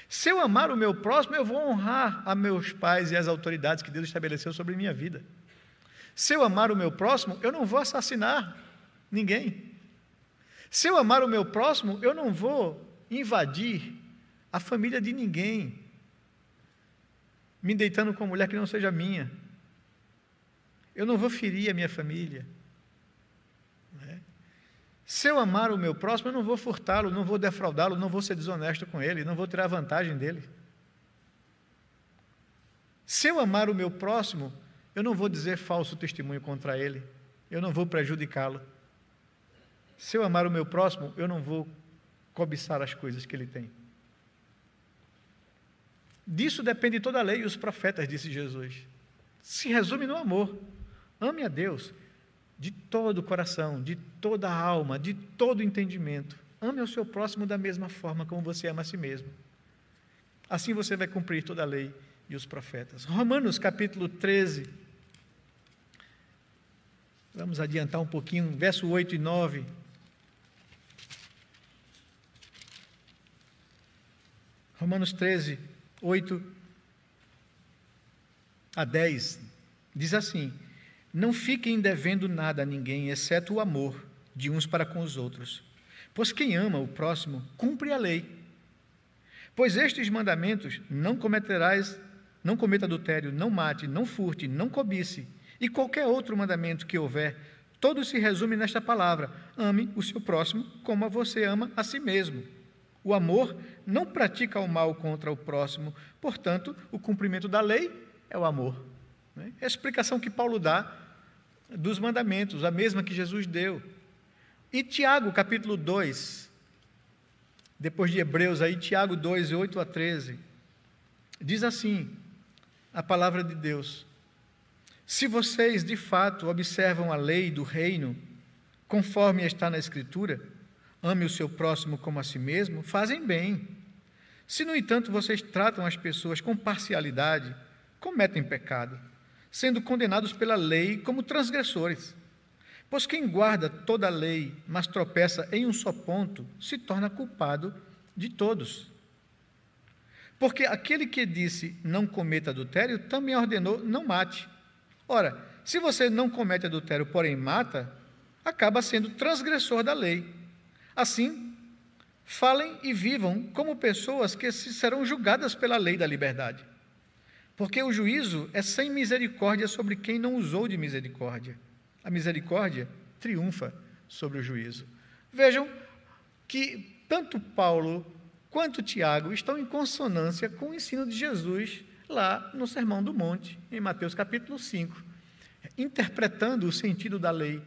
Se eu amar o meu próximo, eu vou honrar a meus pais e as autoridades que Deus estabeleceu sobre minha vida. Se eu amar o meu próximo, eu não vou assassinar ninguém. Se eu amar o meu próximo, eu não vou invadir a família de ninguém, me deitando com uma mulher que não seja minha. Eu não vou ferir a minha família. Se eu amar o meu próximo, eu não vou furtá-lo, não vou defraudá-lo, não vou ser desonesto com ele, não vou tirar vantagem dele. Se eu amar o meu próximo, eu não vou dizer falso testemunho contra ele, eu não vou prejudicá-lo. Se eu amar o meu próximo, eu não vou cobiçar as coisas que ele tem. Disso depende toda a lei e os profetas, disse Jesus. Se resume no amor. Ame a Deus de todo o coração, de toda a alma, de todo o entendimento. Ame ao seu próximo da mesma forma como você ama a si mesmo. Assim você vai cumprir toda a lei e os profetas. Romanos capítulo 13. Vamos adiantar um pouquinho, verso 8 e 9. Romanos 13, 8 a 10. Diz assim: não fiquem devendo nada a ninguém, exceto o amor de uns para com os outros. Pois quem ama o próximo, cumpre a lei. Pois estes mandamentos: não cometerás, não cometa adultério, não mate, não furte, não cobice, e qualquer outro mandamento que houver, todos se resumem nesta palavra: ame o seu próximo como a você ama a si mesmo. O amor não pratica o mal contra o próximo, portanto, o cumprimento da lei é o amor. É a explicação que Paulo dá dos mandamentos, a mesma que Jesus deu. E Tiago, capítulo 2, depois de Hebreus, aí, Tiago 2, 8 a 13, diz assim, a palavra de Deus: se vocês, de fato, observam a lei do reino, conforme está na Escritura, ame o seu próximo como a si mesmo, fazem bem. Se, no entanto, vocês tratam as pessoas com parcialidade, cometem pecado, sendo condenados pela lei como transgressores. Pois quem guarda toda a lei, mas tropeça em um só ponto, se torna culpado de todos. Porque aquele que disse não cometa adultério, também ordenou não mate. Ora, se você não comete adultério, porém mata, acaba sendo transgressor da lei. Assim, falem e vivam como pessoas que serão julgadas pela lei da liberdade. Porque o juízo é sem misericórdia sobre quem não usou de misericórdia. A misericórdia triunfa sobre o juízo. Vejam que tanto Paulo quanto Tiago estão em consonância com o ensino de Jesus lá no Sermão do Monte, em Mateus capítulo 5, interpretando o sentido da lei,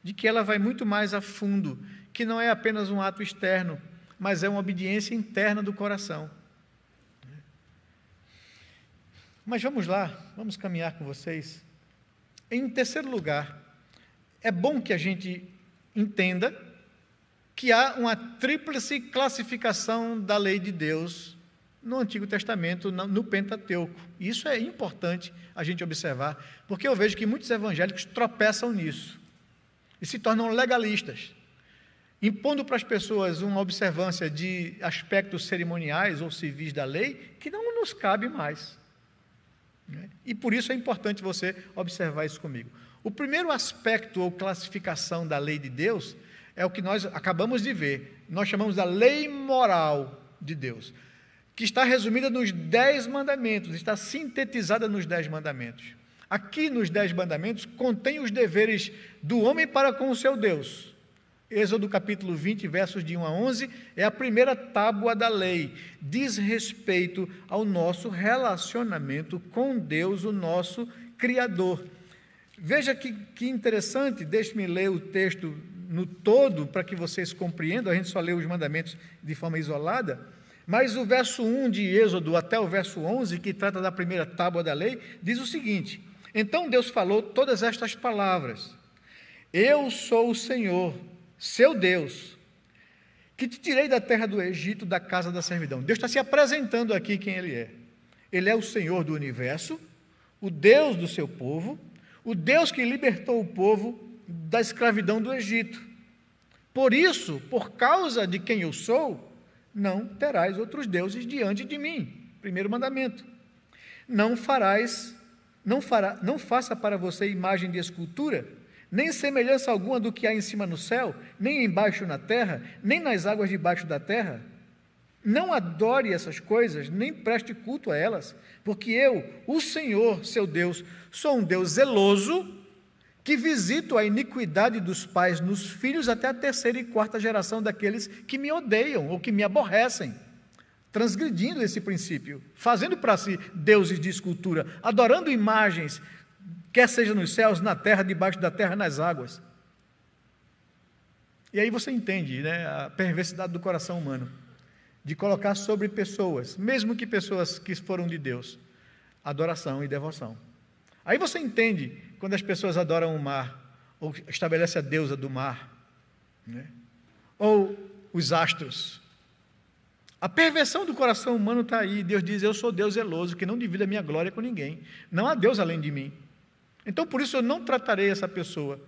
de que ela vai muito mais a fundo, que não é apenas um ato externo, mas é uma obediência interna do coração. Mas vamos lá, vamos caminhar com vocês. Em terceiro lugar, é bom que a gente entenda que há uma tríplice classificação da lei de Deus no Antigo Testamento, no Pentateuco. Isso é importante a gente observar, porque eu vejo que muitos evangélicos tropeçam nisso e se tornam legalistas, impondo para as pessoas uma observância de aspectos cerimoniais ou civis da lei que não nos cabe mais. E por isso é importante você observar isso comigo. O primeiro aspecto ou classificação da lei de Deus é o que nós acabamos de ver. Nós chamamos da lei moral de Deus, que está resumida nos 10 mandamentos, está sintetizada nos 10 mandamentos. Aqui nos 10 mandamentos contém os deveres do homem para com o seu Deus. Êxodo capítulo 20, versos de 1 a 11, é a primeira tábua da lei, diz respeito ao nosso relacionamento com Deus, o nosso Criador. Veja que interessante, deixe-me ler o texto no todo, para que vocês compreendam, a gente só lê os mandamentos de forma isolada, mas o verso 1 de Êxodo até o verso 11, que trata da primeira tábua da lei, diz o seguinte: então Deus falou todas estas palavras: eu sou o Senhor, seu Deus, que te tirei da terra do Egito, da casa da servidão. Deus está se apresentando aqui quem Ele é. Ele é o Senhor do universo, o Deus do seu povo, o Deus que libertou o povo da escravidão do Egito. Por isso, por causa de quem eu sou, não terás outros deuses diante de mim. Primeiro mandamento. Não faça para você imagem de escultura, nem semelhança alguma do que há em cima no céu, nem embaixo na terra, nem nas águas debaixo da terra. Não adore essas coisas, nem preste culto a elas, porque eu, o Senhor, seu Deus, sou um Deus zeloso, que visito a iniquidade dos pais nos filhos até a terceira e quarta geração daqueles que me odeiam ou que me aborrecem, transgredindo esse princípio, fazendo para si deuses de escultura, adorando imagens, quer seja nos céus, na terra, debaixo da terra, nas águas. E aí você entende, né, a perversidade do coração humano, de colocar sobre pessoas, mesmo que pessoas que foram de Deus, adoração e devoção. Aí você entende quando as pessoas adoram o mar, ou estabelecem a deusa do mar, né? Ou os astros. A perversão do coração humano está aí. Deus diz: eu sou Deus zeloso, que não divido a minha glória com ninguém. Não há Deus além de mim. Então, por isso, eu não tratarei essa pessoa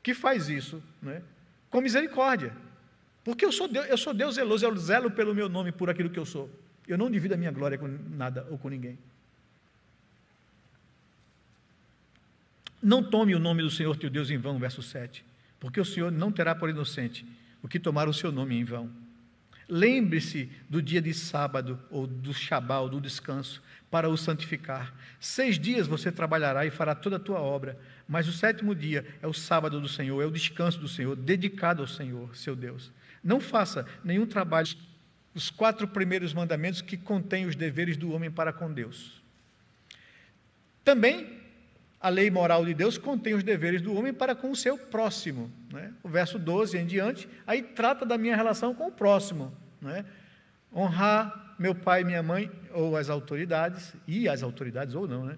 que faz isso, né, com misericórdia. Porque eu sou Deus zeloso, eu zelo pelo meu nome, por aquilo que eu sou. Eu não divido a minha glória com nada ou com ninguém. Não tome o nome do Senhor teu Deus em vão, verso 7, porque o Senhor não terá por inocente o que tomar o seu nome em vão. Lembre-se do dia de sábado, ou do Shabá, ou do descanso, para o santificar. 6 dias você trabalhará e fará toda a tua obra, mas o 7º dia é o sábado do Senhor, é o descanso do Senhor, dedicado ao Senhor, seu Deus. Não faça nenhum trabalho. Os 4 primeiros mandamentos que contêm os deveres do homem para com Deus. Também, a lei moral de Deus contém os deveres do homem para com o seu próximo. Né? O verso 12 em diante, aí trata da minha relação com o próximo. Né? Honrar meu pai e minha mãe, ou as autoridades, ou não. Né?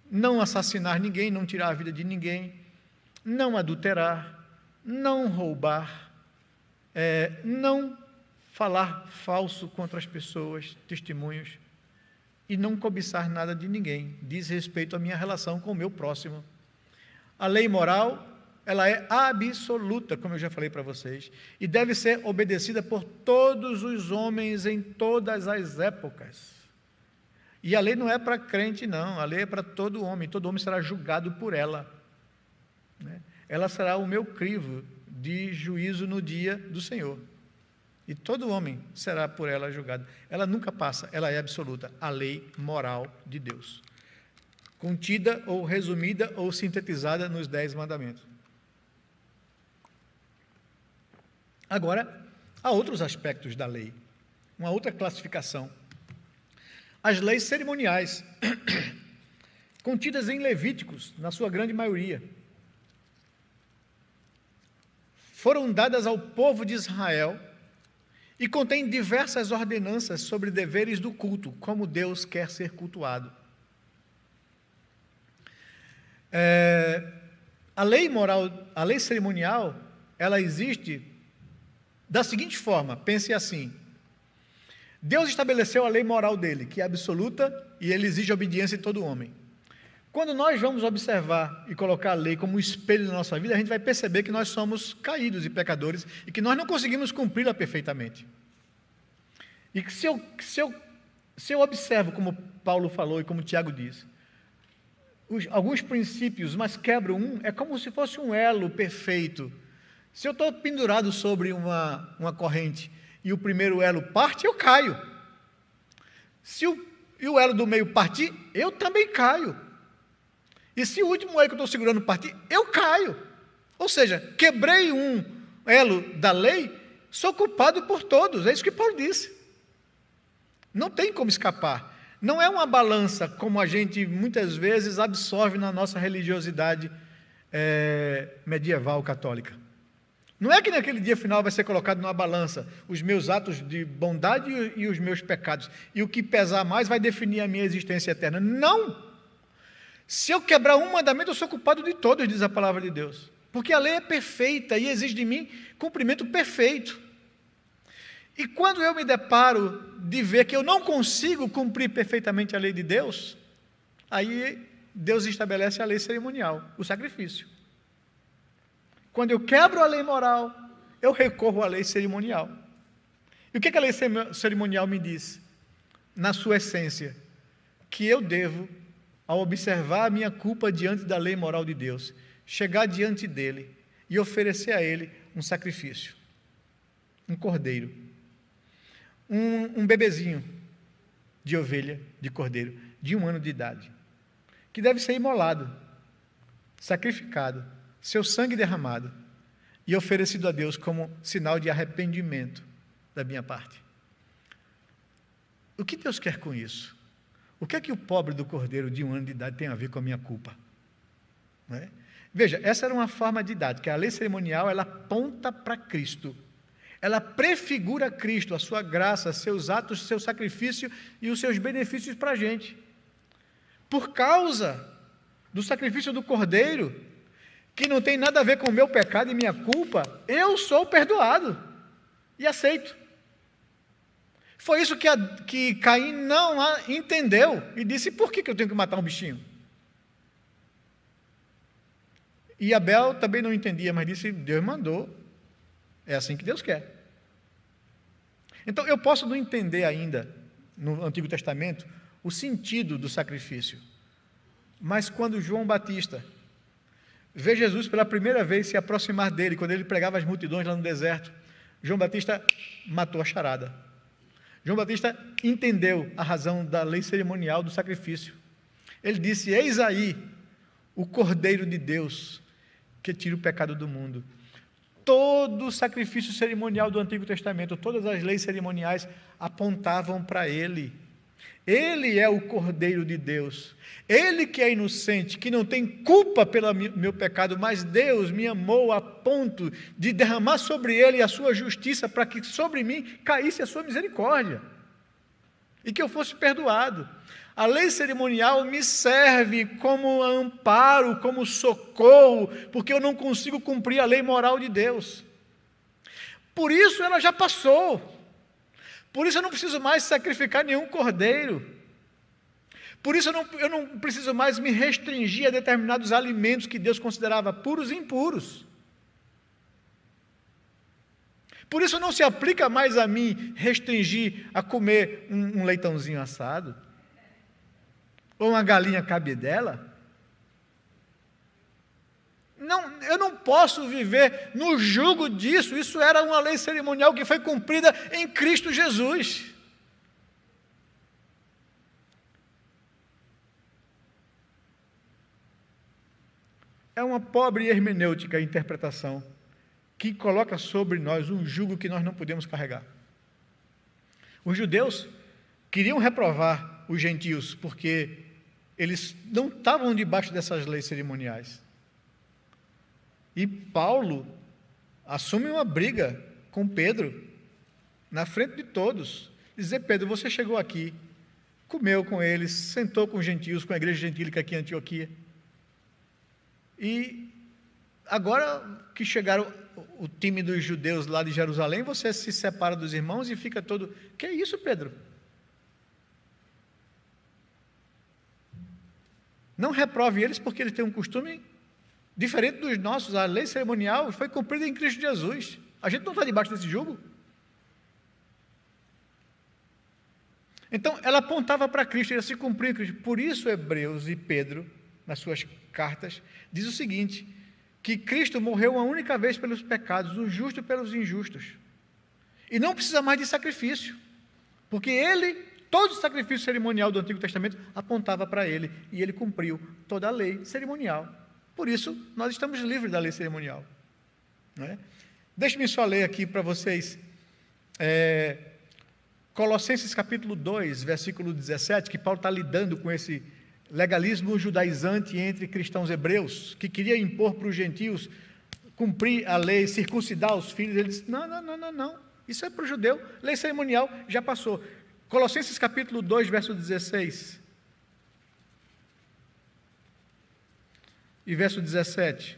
Não assassinar ninguém, não tirar a vida de ninguém, não adulterar, não roubar, não falar falso contra as pessoas, testemunhos, e não cobiçar nada de ninguém, diz respeito à minha relação com o meu próximo. A lei moral, ela é absoluta, como eu já falei para vocês, e deve ser obedecida por todos os homens em todas as épocas. E a lei não é para crente, não, a lei é para todo homem será julgado por ela. Né? Ela será o meu crivo de juízo no dia do Senhor. E todo homem será por ela julgado. Ela nunca passa, ela é absoluta. A lei moral de Deus. Contida ou resumida ou sintetizada nos 10 mandamentos. Agora, há outros aspectos da lei. Uma outra classificação. As leis cerimoniais, contidas em Levíticos, na sua grande maioria, foram dadas ao povo de Israel e contém diversas ordenanças sobre deveres do culto, como Deus quer ser cultuado. A lei moral, a lei cerimonial, ela existe da seguinte forma, pense assim: Deus estabeleceu a lei moral dele, que é absoluta, e ele exige obediência de todo homem. Quando nós vamos observar e colocar a lei como um espelho na nossa vida, a gente vai perceber que nós somos caídos e pecadores e que nós não conseguimos cumpri-la perfeitamente. E que se eu observo, como Paulo falou e como Tiago diz, alguns princípios, mas quebro um, é como se fosse um elo perfeito. Se eu estou pendurado sobre uma corrente e o primeiro elo parte, eu caio. Se o elo do meio partir, eu também caio. E se o último elo que eu estou segurando partir, eu caio. Ou seja, quebrei um elo da lei, sou culpado por todos. É isso que Paulo disse. Não tem como escapar. Não é uma balança como a gente muitas vezes absorve na nossa religiosidade medieval católica. Não é que naquele dia final vai ser colocado numa balança os meus atos de bondade e os meus pecados, e o que pesar mais vai definir a minha existência eterna. Não! Se eu quebrar um mandamento, eu sou culpado de todos, diz a palavra de Deus. Porque a lei é perfeita e exige de mim cumprimento perfeito. E quando eu me deparo de ver que eu não consigo cumprir perfeitamente a lei de Deus, aí Deus estabelece a lei cerimonial, o sacrifício. Quando eu quebro a lei moral, eu recorro à lei cerimonial. E o que a lei cerimonial me diz? Na sua essência, que eu devo, ao observar a minha culpa diante da lei moral de Deus, chegar diante dele e oferecer a ele um sacrifício, um cordeiro, um bebezinho de ovelha, de cordeiro, de 1 ano de idade, que deve ser imolado, sacrificado, seu sangue derramado e oferecido a Deus como sinal de arrependimento da minha parte. O que Deus quer com isso? O que é que o pobre do cordeiro de 1 ano de idade tem a ver com a minha culpa? Não é? Veja, essa era uma forma didática. A lei cerimonial, ela aponta para Cristo. Ela prefigura Cristo, a sua graça, seus atos, seu sacrifício e os seus benefícios para a gente. Por causa do sacrifício do cordeiro, que não tem nada a ver com o meu pecado e minha culpa, eu sou perdoado e aceito. Foi isso que Caim não entendeu e disse: por que eu tenho que matar um bichinho? E Abel também não entendia, mas disse: Deus mandou, é assim que Deus quer. Então eu posso não entender ainda, no Antigo Testamento, o sentido do sacrifício, mas quando João Batista vê Jesus pela primeira vez se aproximar dele, quando ele pregava as multidões lá no deserto, João Batista matou a charada. João Batista entendeu a razão da lei cerimonial do sacrifício. Ele disse: eis aí o Cordeiro de Deus que tira o pecado do mundo. Todo o sacrifício cerimonial do Antigo Testamento, todas as leis cerimoniais apontavam para ele. Ele é o Cordeiro de Deus. Ele que é inocente, que não tem culpa pelo meu pecado, mas Deus me amou a ponto de derramar sobre ele a sua justiça, para que sobre mim caísse a sua misericórdia e que eu fosse perdoado. A lei cerimonial me serve como amparo, como socorro, porque eu não consigo cumprir a lei moral de Deus. Por isso ela já passou. Por isso eu não preciso mais sacrificar nenhum cordeiro. Por isso eu não preciso mais me restringir a determinados alimentos que Deus considerava puros e impuros. Por isso não se aplica mais a mim restringir a comer um leitãozinho assado, ou uma galinha cabidela. Não, eu não posso viver no jugo disso. Isso era uma lei cerimonial que foi cumprida em Cristo Jesus. É uma pobre hermenêutica a interpretação que coloca sobre nós um jugo que nós não podemos carregar. Os judeus queriam reprovar os gentios porque eles não estavam debaixo dessas leis cerimoniais. E Paulo assume uma briga com Pedro, na frente de todos. Dizer: Pedro, você chegou aqui, comeu com eles, sentou com os gentios, com a igreja gentílica aqui em Antioquia. E agora que chegaram o time dos judeus lá de Jerusalém, você se separa dos irmãos e fica todo... Que é isso, Pedro? Não reprove eles, porque eles têm um costume diferente dos nossos. A lei cerimonial foi cumprida em Cristo Jesus. A gente não está debaixo desse jugo. Então, ela apontava para Cristo, ela se cumpriu em Cristo. Por isso, Hebreus e Pedro, nas suas cartas, diz o seguinte, que Cristo morreu uma única vez pelos pecados, o justo pelos injustos. E não precisa mais de sacrifício, porque ele... Todo o sacrifício cerimonial do Antigo Testamento apontava para ele, e ele cumpriu toda a lei cerimonial. Por isso, nós estamos livres da lei cerimonial. Não é? Deixe-me só ler aqui para vocês, Colossenses capítulo 2, versículo 17, que Paulo está lidando com esse legalismo judaizante entre cristãos hebreus, que queria impor para os gentios cumprir a lei, circuncidar os filhos. Ele disse: não, isso é para o judeu, lei cerimonial já passou. Colossenses capítulo 2, verso 16 e verso 17.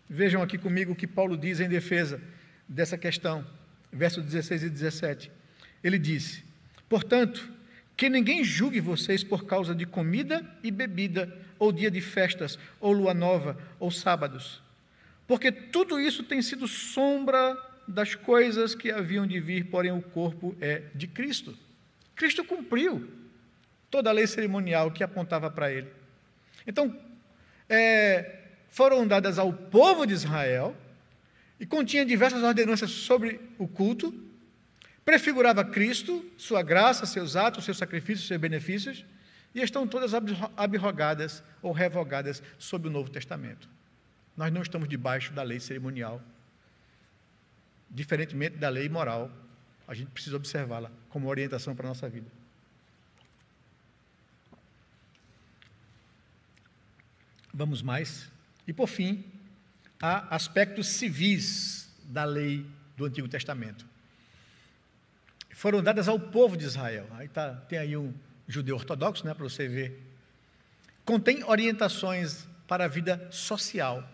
Vejam aqui comigo o que Paulo diz em defesa dessa questão, verso 16 e 17. Ele disse: portanto, que ninguém julgue vocês por causa de comida e bebida, ou dia de festas, ou lua nova, ou sábados, porque tudo isso tem sido sombra das coisas que haviam de vir, porém o corpo é de Cristo. Cristo cumpriu toda a lei cerimonial que apontava para ele. Então, foram dadas ao povo de Israel, e continha diversas ordenanças sobre o culto, prefigurava Cristo, sua graça, seus atos, seus sacrifícios, seus benefícios, e estão todas abrogadas ou revogadas sob o Novo Testamento. Nós não estamos debaixo da lei cerimonial. Diferentemente da lei moral, a gente precisa observá-la como orientação para a nossa vida. Vamos mais. E, por fim, há aspectos civis da lei do Antigo Testamento. Foram dadas ao povo de Israel. Tem aí um judeu ortodoxo, para você ver. Contém orientações para a vida social.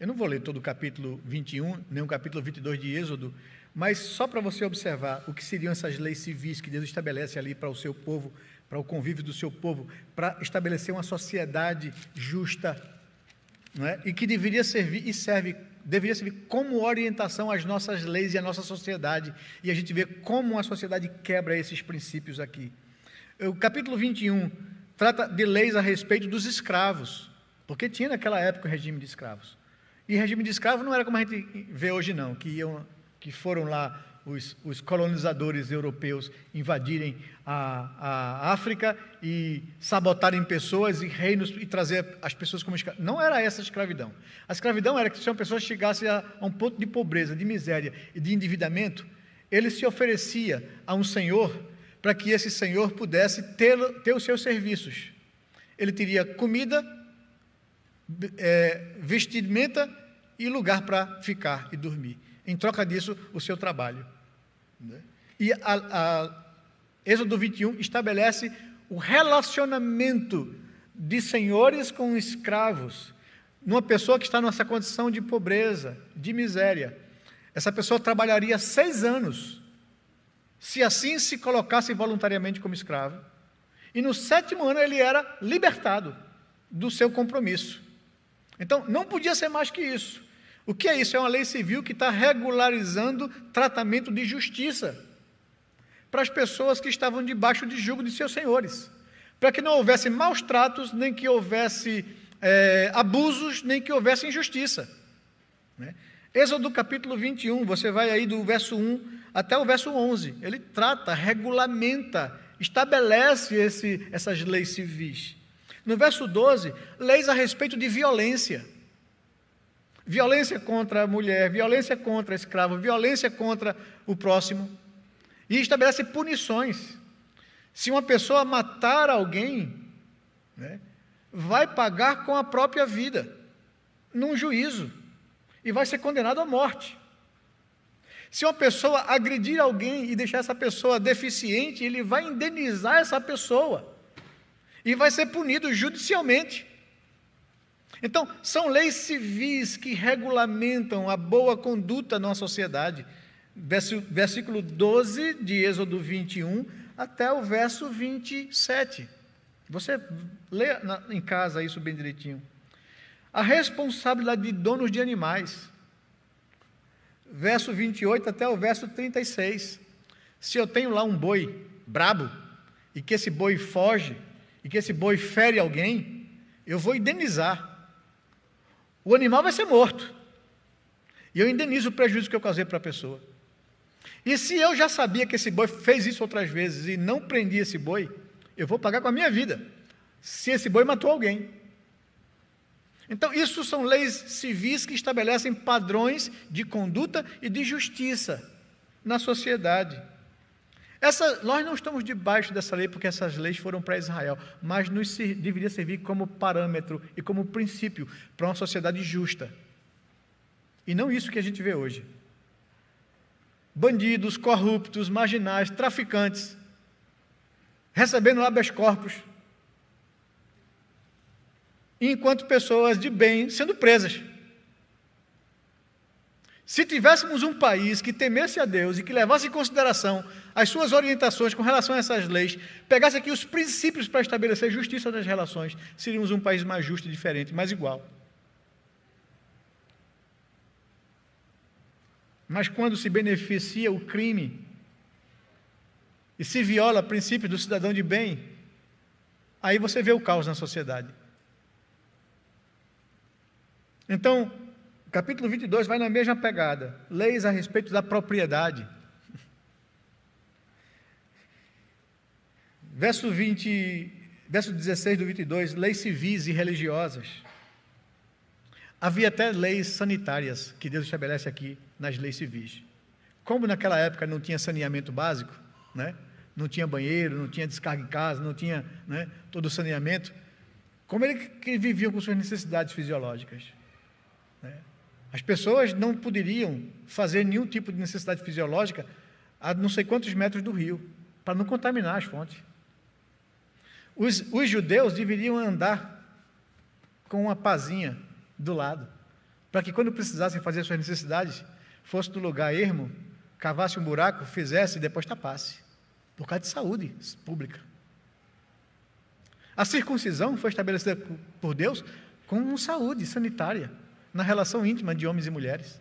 Eu não vou ler todo o capítulo 21, nem o capítulo 22 de Êxodo, mas só para você observar o que seriam essas leis civis que Deus estabelece ali para o seu povo, para o convívio do seu povo, para estabelecer uma sociedade justa, não é? E que deveria servir e deveria servir como orientação às nossas leis e à nossa sociedade. E a gente vê como a sociedade quebra esses princípios aqui. O capítulo 21 trata de leis a respeito dos escravos. porque tinha naquela época o regime de escravos. E regime de escravos não era como a gente vê hoje, não, que foram lá os colonizadores europeus invadirem a África e sabotarem pessoas e reinos e trazer as pessoas como escravos. Não era essa a escravidão. A escravidão era que se uma pessoa chegasse a um ponto de pobreza, de miséria e de endividamento, ele se oferecia a um senhor para que esse senhor pudesse ter os seus serviços. Ele teria comida, vestimenta e lugar para ficar e dormir. Em troca disso, o seu trabalho. E Êxodo 21 estabelece o relacionamento de senhores com escravos, numa pessoa que está nessa condição de pobreza, de miséria. Essa pessoa trabalharia 6 anos, se assim se colocasse voluntariamente como escravo, e no 7º ano ele era libertado do seu compromisso. Então, não podia ser mais que isso. O que é isso? É uma lei civil que está regularizando tratamento de justiça para as pessoas que estavam debaixo de jugo de seus senhores, para que não houvesse maus tratos, nem que houvesse abusos, nem que houvesse injustiça. Né? Êxodo capítulo 21, você vai aí do verso 1 até o verso 11, ele trata, regulamenta, estabelece essas leis civis. No verso 12, leis a respeito de violência. Violência contra a mulher, violência contra escravo, violência contra o próximo. E estabelece punições. Se uma pessoa matar alguém, né, vai pagar com a própria vida, num juízo, e vai ser condenado à morte. Se uma pessoa agredir alguém e deixar essa pessoa deficiente, ele vai indenizar essa pessoa, e vai ser punido judicialmente. Então, são leis civis que regulamentam a boa conduta na sociedade. Versículo 12 de Êxodo 21 até o verso 27. Você lê em casa isso bem direitinho. A responsabilidade de donos de animais. Verso 28 até o verso 36. Se eu tenho lá um boi brabo, e que esse boi foge, e que esse boi fere alguém, eu vou indenizar. O animal vai ser morto. E eu indenizo o prejuízo que eu causei para a pessoa. E se eu já sabia que esse boi fez isso outras vezes e não prendi esse boi, eu vou pagar com a minha vida, se esse boi matou alguém. Então, isso são leis civis que estabelecem padrões de conduta e de justiça na sociedade. Nós não estamos debaixo dessa lei porque essas leis foram para Israel, mas deveria servir como parâmetro e como princípio para uma sociedade justa. E não isso que a gente vê hoje. Bandidos, corruptos, marginais, traficantes, recebendo habeas corpus, enquanto pessoas de bem sendo presas. Se tivéssemos um país que temesse a Deus e que levasse em consideração as suas orientações com relação a essas leis, pegasse aqui os princípios para estabelecer justiça nas relações, seríamos um país mais justo e diferente, mais igual. Mas quando se beneficia o crime e se viola princípios do cidadão de bem, aí você vê o caos na sociedade. Então, capítulo 22 vai na mesma pegada, leis a respeito da propriedade. Verso 16 do 22, leis civis e religiosas. Havia até leis sanitárias que Deus estabelece aqui nas leis civis. Como naquela época não tinha saneamento básico, né? Não tinha banheiro, não tinha descarga em casa, não tinha, né, todo o saneamento, como eles que viviam com suas necessidades fisiológicas, né? As pessoas não poderiam fazer nenhum tipo de necessidade fisiológica a não sei quantos metros do rio, para não contaminar as fontes. Os judeus deveriam andar com uma pazinha do lado, para que quando precisassem fazer suas necessidades, fosse do lugar ermo, cavasse um buraco, fizesse e depois tapasse, por causa de saúde pública. A circuncisão foi estabelecida por Deus com saúde sanitária, na relação íntima de homens e mulheres.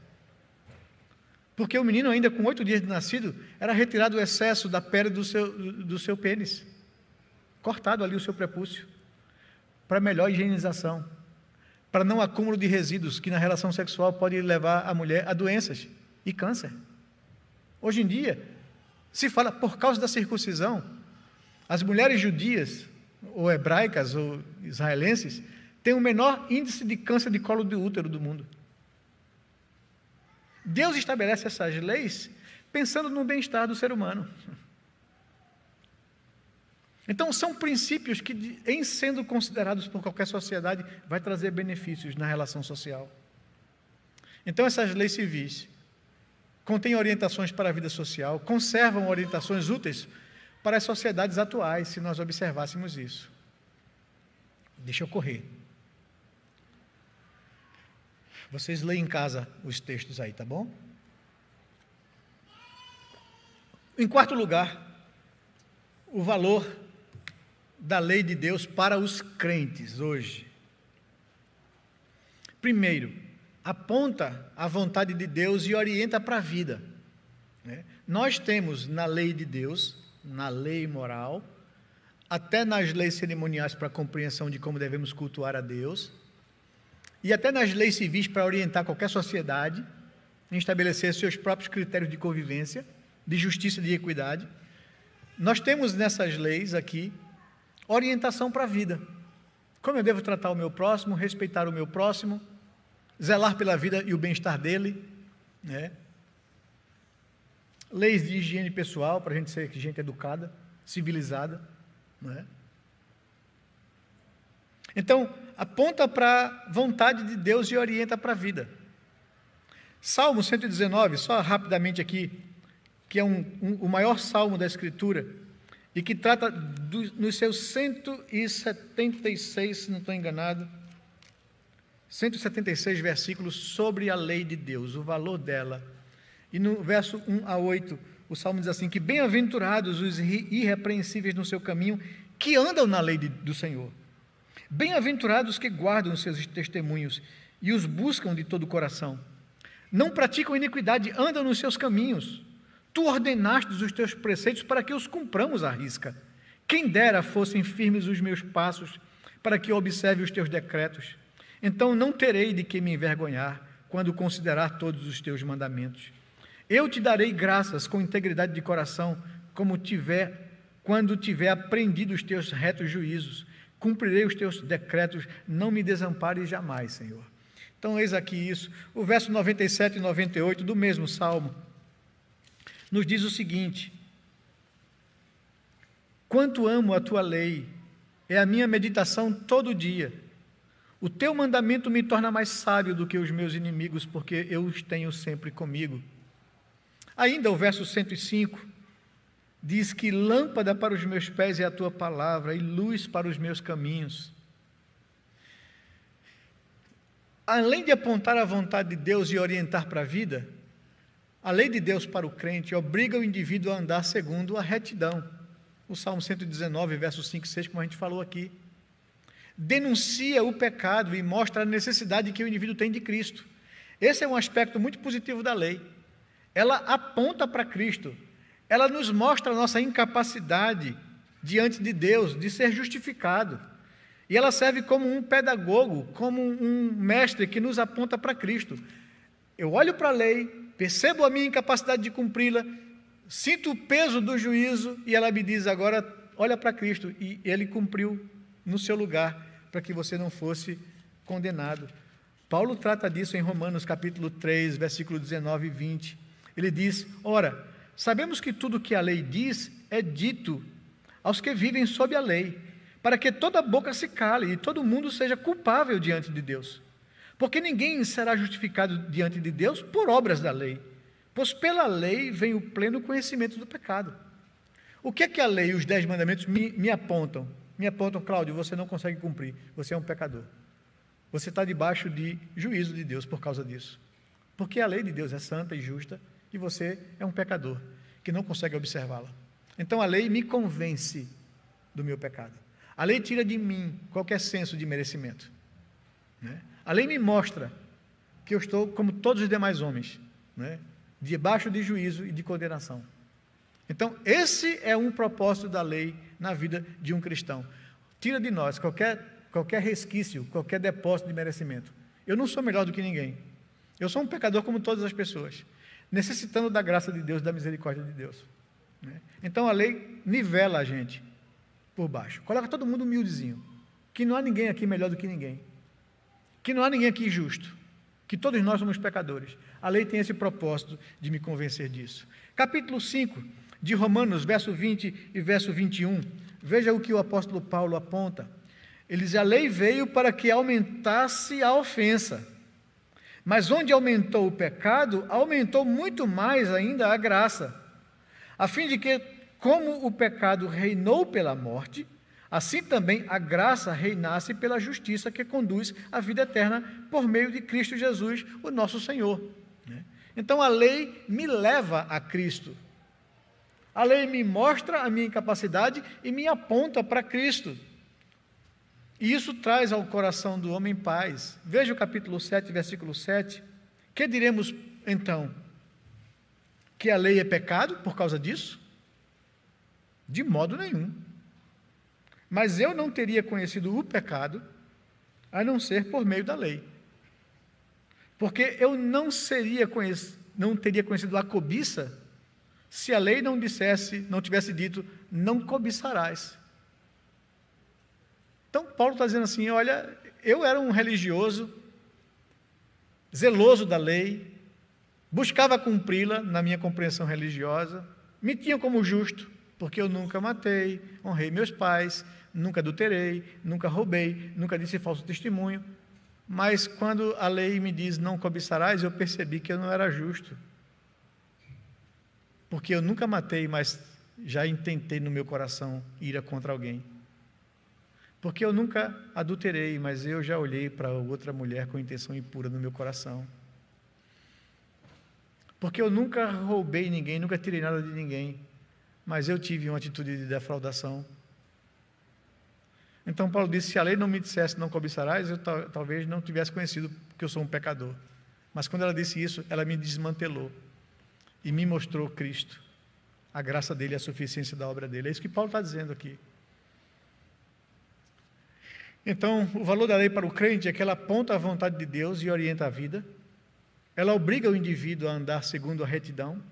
Porque o menino, ainda com 8 dias de nascido, era retirado o excesso da pele do seu pênis, cortado ali o seu prepúcio, para melhor higienização. para não acúmulo de resíduos que na relação sexual pode levar a mulher a doenças e câncer. Hoje em dia, se fala por causa da circuncisão, as mulheres judias, ou hebraicas, ou israelenses, têm o menor índice de câncer de colo de útero do mundo. Deus estabelece essas leis pensando no bem-estar do ser humano. Então, são princípios que, em sendo considerados por qualquer sociedade, vai trazer benefícios na relação social. Então, essas leis civis contêm orientações para a vida social, conservam orientações úteis para as sociedades atuais, se nós observássemos isso. Deixa eu correr. Vocês leem em casa os textos aí, tá bom? Em quarto lugar, o valor da lei de Deus para os crentes hoje. Primeiro, aponta a vontade de Deus e orienta para a vida. Nós temos na lei de Deus, na lei moral, até nas leis cerimoniais para a compreensão de como devemos cultuar a Deus, e até nas leis civis para orientar qualquer sociedade em estabelecer seus próprios critérios de convivência, de justiça e de equidade. Nós temos nessas leis aqui orientação para a vida. Como eu devo tratar o meu próximo, respeitar o meu próximo, zelar pela vida e o bem-estar dele, leis de higiene pessoal, para a gente ser gente educada, civilizada, Então, aponta para a vontade de Deus e orienta para a vida. Salmo 119, só rapidamente aqui, que é o maior salmo da Escritura, e que trata nos seus 176, se não estou enganado, 176 versículos sobre a lei de Deus, o valor dela. E no verso 1 a 8, o Salmo diz assim, que bem-aventurados os irrepreensíveis no seu caminho, que andam na lei do Senhor. Bem-aventurados que guardam os seus testemunhos e os buscam de todo o coração. Não praticam iniquidade, andam nos seus caminhos. Tu ordenastes os teus preceitos para que os cumpramos à risca. Quem dera fossem firmes os meus passos, para que eu observe os teus decretos. Então não terei de que me envergonhar, quando considerar todos os teus mandamentos. Eu te darei graças com integridade de coração, quando tiver aprendido os teus retos juízos. Cumprirei os teus decretos, não me desampares jamais, Senhor. Então, eis aqui isso. O verso 97 e 98 do mesmo Salmo nos diz o seguinte: quanto amo a tua lei, é a minha meditação todo dia. O teu mandamento me torna mais sábio do que os meus inimigos, porque eu os tenho sempre comigo. Ainda o verso 105 diz que lâmpada para os meus pés é a tua palavra e luz para os meus caminhos. Além de apontar a vontade de Deus e orientar para a vida, a lei de Deus para o crente obriga o indivíduo a andar segundo a retidão. O Salmo 119, versos 5 e 6, como a gente falou aqui, denuncia o pecado e mostra a necessidade que o indivíduo tem de Cristo. Esse é um aspecto muito positivo da lei. Ela aponta para Cristo. Ela nos mostra a nossa incapacidade diante de Deus de ser justificado. E ela serve como um pedagogo, como um mestre que nos aponta para Cristo. Eu olho para a lei, percebo a minha incapacidade de cumpri-la, sinto o peso do juízo e ela me diz agora, olha para Cristo. E Ele cumpriu no seu lugar para que você não fosse condenado. Paulo trata disso em Romanos capítulo 3, versículo 19 e 20. Ele diz, ora, sabemos que tudo o que a lei diz é dito aos que vivem sob a lei, para que toda boca se cale e todo mundo seja culpável diante de Deus. Porque ninguém será justificado diante de Deus por obras da lei, pois pela lei vem o pleno conhecimento do pecado. O que é que a lei e os 10 mandamentos me apontam? Me apontam, Cláudio, você não consegue cumprir, você é um pecador. Você está debaixo de juízo de Deus por causa disso. Porque a lei de Deus é santa e justa, e você é um pecador, que não consegue observá-la. Então a lei me convence do meu pecado. A lei tira de mim qualquer senso de merecimento. A lei me mostra que eu estou como todos os demais homens, debaixo de juízo e de condenação. Então esse é um propósito da lei na vida de um cristão. Tira de nós qualquer qualquer resquício, qualquer depósito de merecimento. Eu não sou melhor do que ninguém. Eu sou um pecador como todas as pessoas, necessitando da graça de Deus, da misericórdia de Deus. Então a lei nivela a gente por baixo, coloca todo mundo humildezinho, que não há ninguém aqui melhor do que ninguém, que não há ninguém aqui justo, que todos nós somos pecadores. A lei tem esse propósito de me convencer disso. Capítulo 5 de Romanos, verso 20 e verso 21, veja o que o apóstolo Paulo aponta. Ele diz: a lei veio para que aumentasse a ofensa, mas onde aumentou o pecado, aumentou muito mais ainda a graça, a fim de que, como o pecado reinou pela morte, assim também a graça reinasse pela justiça que conduz à vida eterna por meio de Cristo Jesus, o nosso Senhor. Então a lei me leva a Cristo. A lei me mostra a minha incapacidade e me aponta para Cristo. E isso traz ao coração do homem paz. Veja o capítulo 7, versículo 7. Que diremos então? Que a lei é pecado por causa disso? De modo nenhum. Mas eu não teria conhecido o pecado a não ser por meio da lei. Porque eu não teria conhecido a cobiça se a lei não tivesse dito, não cobiçarás. Então Paulo está dizendo assim, olha, eu era um religioso, zeloso da lei, buscava cumpri-la na minha compreensão religiosa, me tinha como justo, porque eu nunca matei, honrei meus pais, nunca adulterei, nunca roubei, nunca disse falso testemunho. Mas quando a lei me diz não cobiçarás, eu percebi que eu não era justo. Porque eu nunca matei, mas já intentei no meu coração ira contra alguém. Porque eu nunca adulterei, mas eu já olhei para outra mulher com intenção impura no meu coração. Porque eu nunca roubei ninguém, nunca tirei nada de ninguém, mas eu tive uma atitude de defraudação. Então Paulo disse, se a lei não me dissesse não cobiçarás, eu talvez não tivesse conhecido que eu sou um pecador. Mas quando ela disse isso, ela me desmantelou e me mostrou Cristo, a graça dele, a suficiência da obra dele. É isso que Paulo está dizendo aqui. Então, o valor da lei para o crente é que ela aponta a vontade de Deus e orienta a vida, ela obriga o indivíduo a andar segundo a retidão,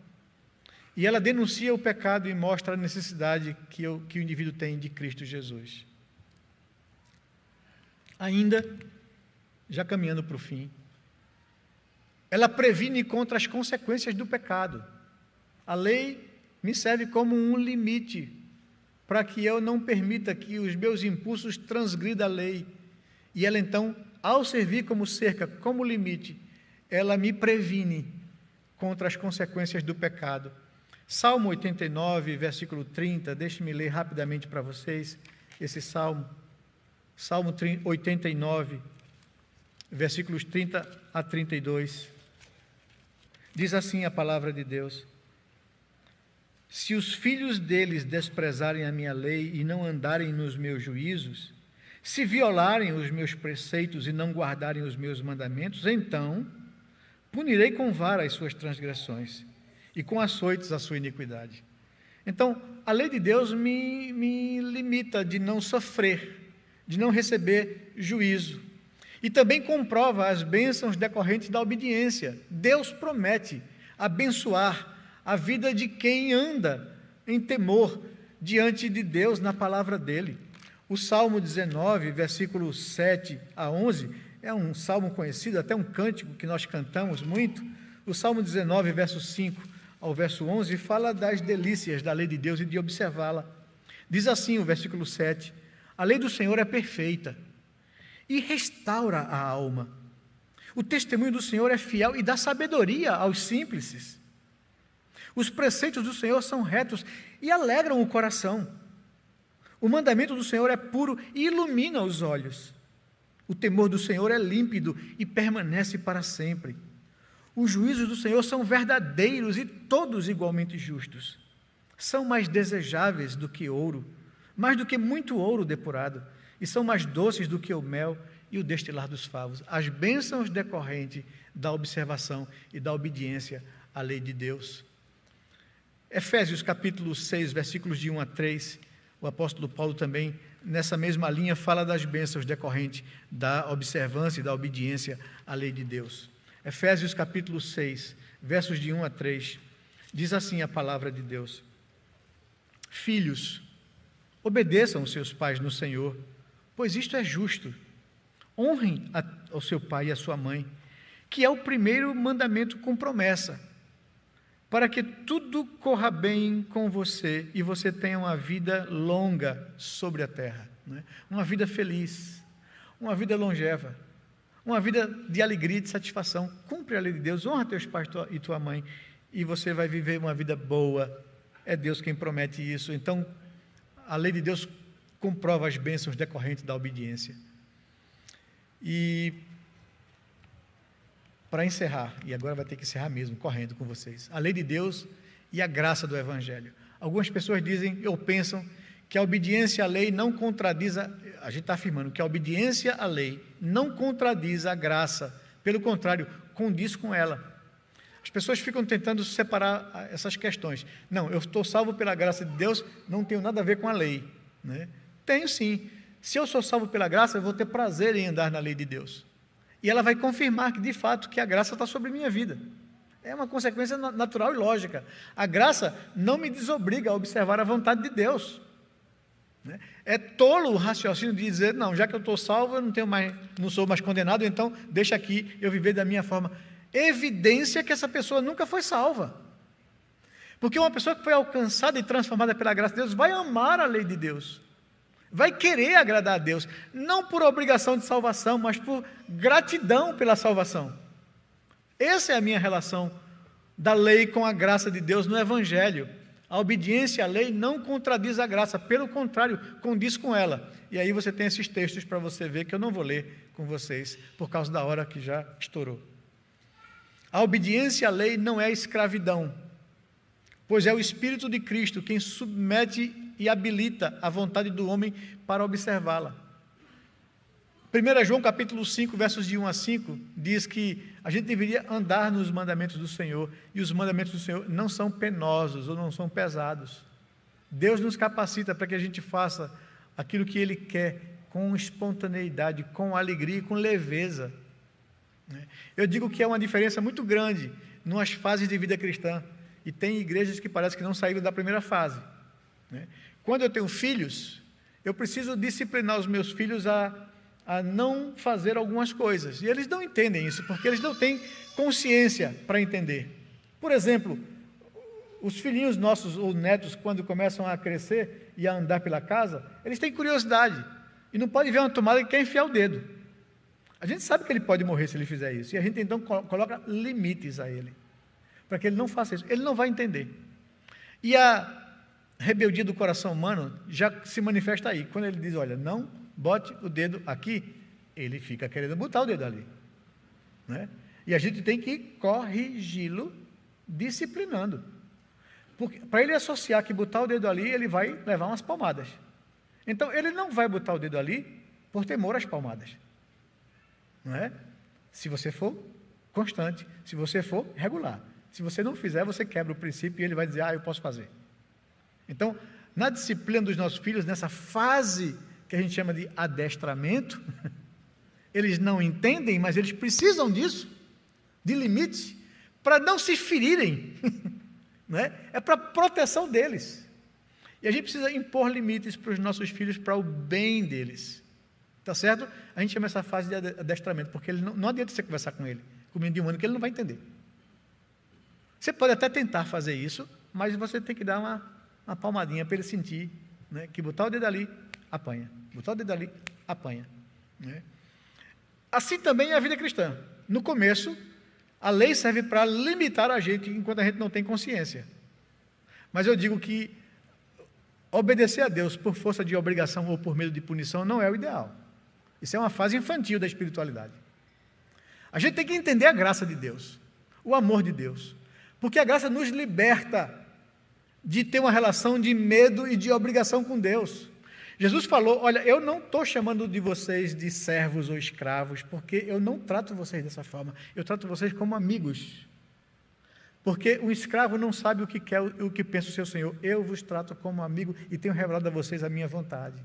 e ela denuncia o pecado e mostra a necessidade que o indivíduo tem de Cristo Jesus. Ainda, já caminhando para o fim, ela previne contra as consequências do pecado. A lei me serve como um limite para que eu não permita que os meus impulsos transgridam a lei. E ela então, ao servir como cerca, como limite, ela me previne contra as consequências do pecado. Salmo 89, versículo 30, deixe-me ler rapidamente para vocês esse salmo. Salmo 89, versículos 30 a 32. Diz assim a palavra de Deus: se os filhos deles desprezarem a minha lei e não andarem nos meus juízos, se violarem os meus preceitos e não guardarem os meus mandamentos, então punirei com vara as suas transgressões e com açoites a sua iniquidade. Então, a lei de Deus me limita de não sofrer, de não receber juízo. E também comprova as bênçãos decorrentes da obediência. Deus promete abençoar a vida de quem anda em temor diante de Deus na palavra dele. O Salmo 19, versículos 7 a 11, é um salmo conhecido, até um cântico que nós cantamos muito. O Salmo 19, verso 5 ao verso 11, fala das delícias da lei de Deus e de observá-la. Diz assim o versículo 7, a lei do Senhor é perfeita e restaura a alma. O testemunho do Senhor é fiel e dá sabedoria aos simples. Os preceitos do Senhor são retos e alegram o coração. O mandamento do Senhor é puro e ilumina os olhos. O temor do Senhor é límpido e permanece para sempre. Os juízos do Senhor são verdadeiros e todos igualmente justos. São mais desejáveis do que ouro, mais do que muito ouro depurado, e são mais doces do que o mel e o destilar dos favos. As bênçãos decorrentes da observação e da obediência à lei de Deus. Efésios capítulo 6, versículos de 1 a 3, O apóstolo Paulo também, nessa mesma linha, fala das bênçãos decorrentes da observância e da obediência à lei de Deus. Efésios capítulo 6, versos de 1 a 3, diz assim a palavra de Deus: Filhos, obedeçam os seus pais no Senhor, pois isto é justo. Honrem ao seu pai e à sua mãe, que é o primeiro mandamento com promessa, para que tudo corra bem com você e você tenha uma vida longa sobre a terra, né? Uma vida feliz, uma vida longeva, uma vida de alegria e de satisfação. Cumpre a lei de Deus, honra teus pais e tua mãe, e você vai viver uma vida boa. É Deus quem promete isso. Então, a lei de Deus comprova as bênçãos decorrentes da obediência. E para encerrar, e agora vai ter que encerrar mesmo, correndo com vocês, a lei de Deus e a graça do Evangelho. Algumas pessoas dizem, ou pensam, que a obediência à lei não contradiz, a gente está afirmando que a obediência à lei não contradiz a graça, pelo contrário, condiz com ela. As pessoas ficam tentando separar essas questões. Não, eu estou salvo pela graça de Deus, não tenho nada a ver com a lei, né? Tenho sim. Se eu sou salvo pela graça, eu vou ter prazer em andar na lei de Deus. E ela vai confirmar que, de fato, que a graça está sobre a minha vida. É uma consequência natural e lógica. A graça não me desobriga a observar a vontade de Deus, né? É tolo o raciocínio de dizer, não, já que eu estou salvo, eu não sou mais condenado, então deixa aqui eu viver da minha forma. Evidência que essa pessoa nunca foi salva. Porque uma pessoa que foi alcançada e transformada pela graça de Deus vai amar a lei de Deus, vai querer agradar a Deus, não por obrigação de salvação, mas por gratidão pela salvação. Essa é a minha relação da lei com a graça de Deus no Evangelho. A obediência à lei não contradiz a graça, pelo contrário, condiz com ela. E aí você tem esses textos para você ver, que eu não vou ler com vocês, por causa da hora que já estourou. A obediência à lei não é escravidão, pois é o Espírito de Cristo quem submete e habilita a vontade do homem para observá-la. 1 João capítulo 5, versos de 1 a 5, diz que a gente deveria andar nos mandamentos do Senhor, e os mandamentos do Senhor não são penosos ou não são pesados. Deus nos capacita para que a gente faça aquilo que Ele quer, com espontaneidade, com alegria e com leveza. Eu digo que é uma diferença muito grande nas fases de vida cristã, e tem igrejas que parece que não saíram da primeira fase. Quando eu tenho filhos, eu preciso disciplinar os meus filhos a não fazer algumas coisas, e eles não entendem isso, porque eles não têm consciência para entender. Por exemplo, os filhinhos nossos ou netos, quando começam a crescer e a andar pela casa, eles têm curiosidade, e não pode ver uma tomada que quer enfiar o dedo. A gente sabe que ele pode morrer se ele fizer isso, e a gente então coloca limites a ele, para que ele não faça isso. Ele não vai entender. E a rebeldia do coração humano já se manifesta aí. Quando ele diz, olha, não bote o dedo aqui, ele fica querendo botar o dedo ali, né? E a gente tem que corrigi-lo disciplinando, porque para ele associar que botar o dedo ali, ele vai levar umas palmadas. Então ele não vai botar o dedo ali por temor às palmadas, não é? Se você for constante, se você for regular. Se você não fizer, você quebra o princípio e ele vai dizer, eu posso fazer. Então, na disciplina dos nossos filhos, nessa fase que a gente chama de adestramento, eles não entendem, mas eles precisam disso, de limites, para não se ferirem, né? É para a proteção deles. E a gente precisa impor limites para os nossos filhos, para o bem deles. Tá certo? A gente chama essa fase de adestramento, porque ele não adianta você conversar com ele, com o menino de 1 ano, que ele não vai entender. Você pode até tentar fazer isso, mas você tem que dar uma palmadinha para ele sentir, né, que botar o dedo ali, apanha. Botar o dedo ali, apanha, né? Assim também é a vida cristã. No começo, a lei serve para limitar a gente enquanto a gente não tem consciência. Mas eu digo que obedecer a Deus por força de obrigação ou por medo de punição não é o ideal. Isso é uma fase infantil da espiritualidade. A gente tem que entender a graça de Deus, o amor de Deus, porque a graça nos liberta de ter uma relação de medo e de obrigação com Deus. Jesus falou, olha, eu não estou chamando de vocês de servos ou escravos, porque eu não trato vocês dessa forma, eu trato vocês como amigos. Porque o escravo não sabe o que quer, o que pensa o seu senhor. Eu vos trato como amigo e tenho revelado a vocês a minha vontade.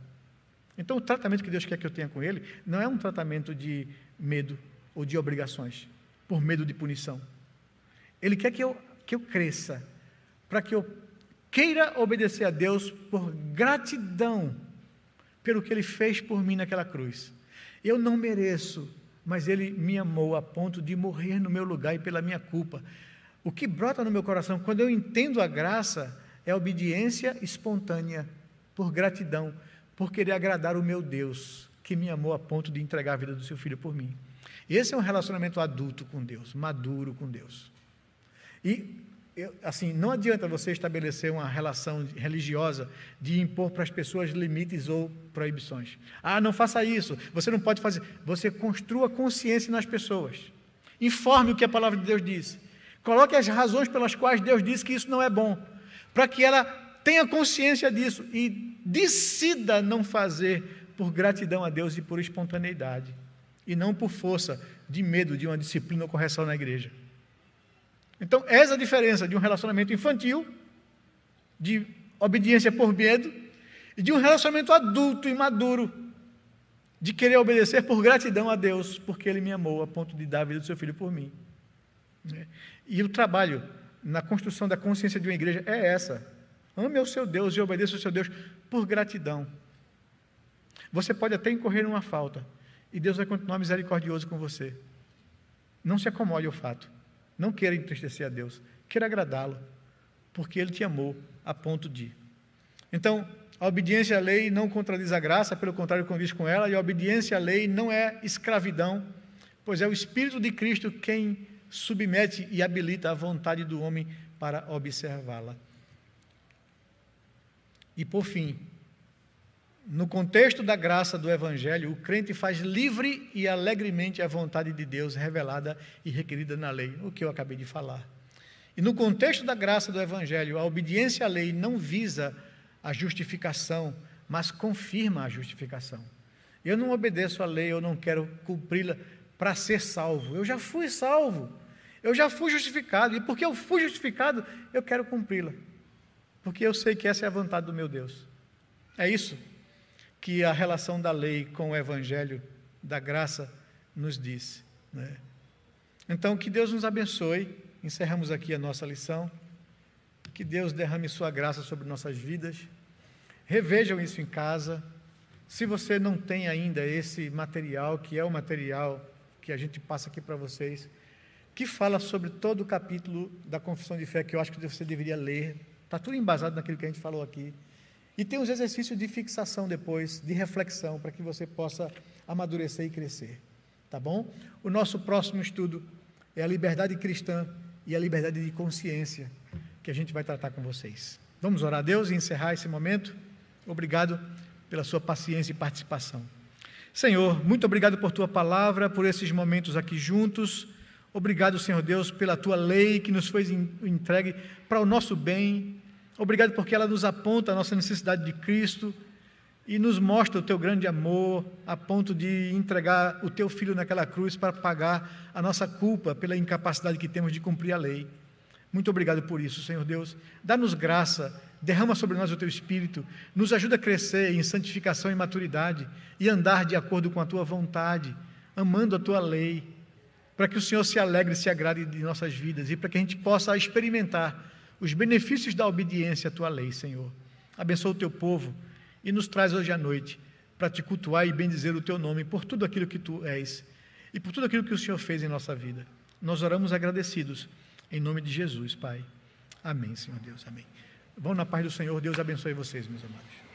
Então, o tratamento que Deus quer que eu tenha com ele não é um tratamento de medo ou de obrigações, por medo de punição. Ele quer que eu cresça, para que eu queira obedecer a Deus por gratidão pelo que Ele fez por mim naquela cruz. Eu não mereço, mas Ele me amou a ponto de morrer no meu lugar e pela minha culpa. O que brota no meu coração, quando eu entendo a graça, é obediência espontânea, por gratidão, por querer agradar o meu Deus, que me amou a ponto de entregar a vida do seu filho por mim. Esse é um relacionamento adulto com Deus, maduro com Deus. E, assim, não adianta você estabelecer uma relação religiosa de impor para as pessoas limites ou proibições. Ah, não faça isso, você não pode fazer. Você construa consciência nas pessoas. Informe o que a palavra de Deus diz. Coloque as razões pelas quais Deus diz que isso não é bom, para que ela tenha consciência disso e decida não fazer por gratidão a Deus e por espontaneidade, e não por força de medo de uma disciplina ou correção na igreja. Então, essa é a diferença de um relacionamento infantil, de obediência por medo, e de um relacionamento adulto e maduro, de querer obedecer por gratidão a Deus, porque Ele me amou a ponto de dar a vida do seu filho por mim. E o trabalho na construção da consciência de uma igreja é essa: ame ao seu Deus e obedeça ao seu Deus por gratidão. Você pode até incorrer numa falta, e Deus vai continuar misericordioso com você. Não se acomode ao fato. Não queira entristecer a Deus, queira agradá-lo, porque Ele te amou a ponto de. Então, a obediência à lei não contradiz a graça, pelo contrário, condiz com ela, e a obediência à lei não é escravidão, pois é o Espírito de Cristo quem submete e habilita a vontade do homem para observá-la. E, por fim, no contexto da graça do Evangelho, o crente faz livre e alegremente a vontade de Deus revelada e requerida na lei, o que eu acabei de falar. E no contexto da graça do Evangelho, a obediência à lei não visa a justificação, mas confirma a justificação. Eu não obedeço à lei, eu não quero cumpri-la para ser salvo. Eu já fui salvo, eu já fui justificado, e porque eu fui justificado, eu quero cumpri-la, porque eu sei que essa é a vontade do meu Deus. É isso que a relação da lei com o Evangelho da graça nos diz, né? Então, que Deus nos abençoe. Encerramos aqui a nossa lição. Que Deus derrame sua graça sobre nossas vidas. Revejam isso em casa. Se você não tem ainda esse material, que é o material que a gente passa aqui para vocês, que fala sobre todo o capítulo da Confissão de Fé, que eu acho que você deveria ler. Está tudo embasado naquilo que a gente falou aqui. E tem os exercícios de fixação depois, de reflexão, para que você possa amadurecer e crescer. Tá bom? O nosso próximo estudo é a liberdade cristã e a liberdade de consciência, que a gente vai tratar com vocês. Vamos orar a Deus e encerrar esse momento? Obrigado pela sua paciência e participação. Senhor, muito obrigado por tua palavra, por esses momentos aqui juntos. Obrigado, Senhor Deus, pela tua lei que nos foi entregue para o nosso bem. Obrigado porque ela nos aponta a nossa necessidade de Cristo e nos mostra o teu grande amor, a ponto de entregar o teu Filho naquela cruz para pagar a nossa culpa pela incapacidade que temos de cumprir a lei. Muito obrigado por isso, Senhor Deus. Dá-nos graça, derrama sobre nós o teu Espírito, nos ajuda a crescer em santificação e maturidade e andar de acordo com a tua vontade, amando a tua lei, para que o Senhor se alegre e se agrade de nossas vidas e para que a gente possa experimentar os benefícios da obediência à tua lei, Senhor. Abençoa o teu povo e nos traz hoje à noite para te cultuar e bendizer o teu nome por tudo aquilo que tu és e por tudo aquilo que o Senhor fez em nossa vida. Nós oramos agradecidos em nome de Jesus, Pai. Amém, Senhor Deus. Amém. Vão na paz do Senhor. Deus abençoe vocês, meus amados.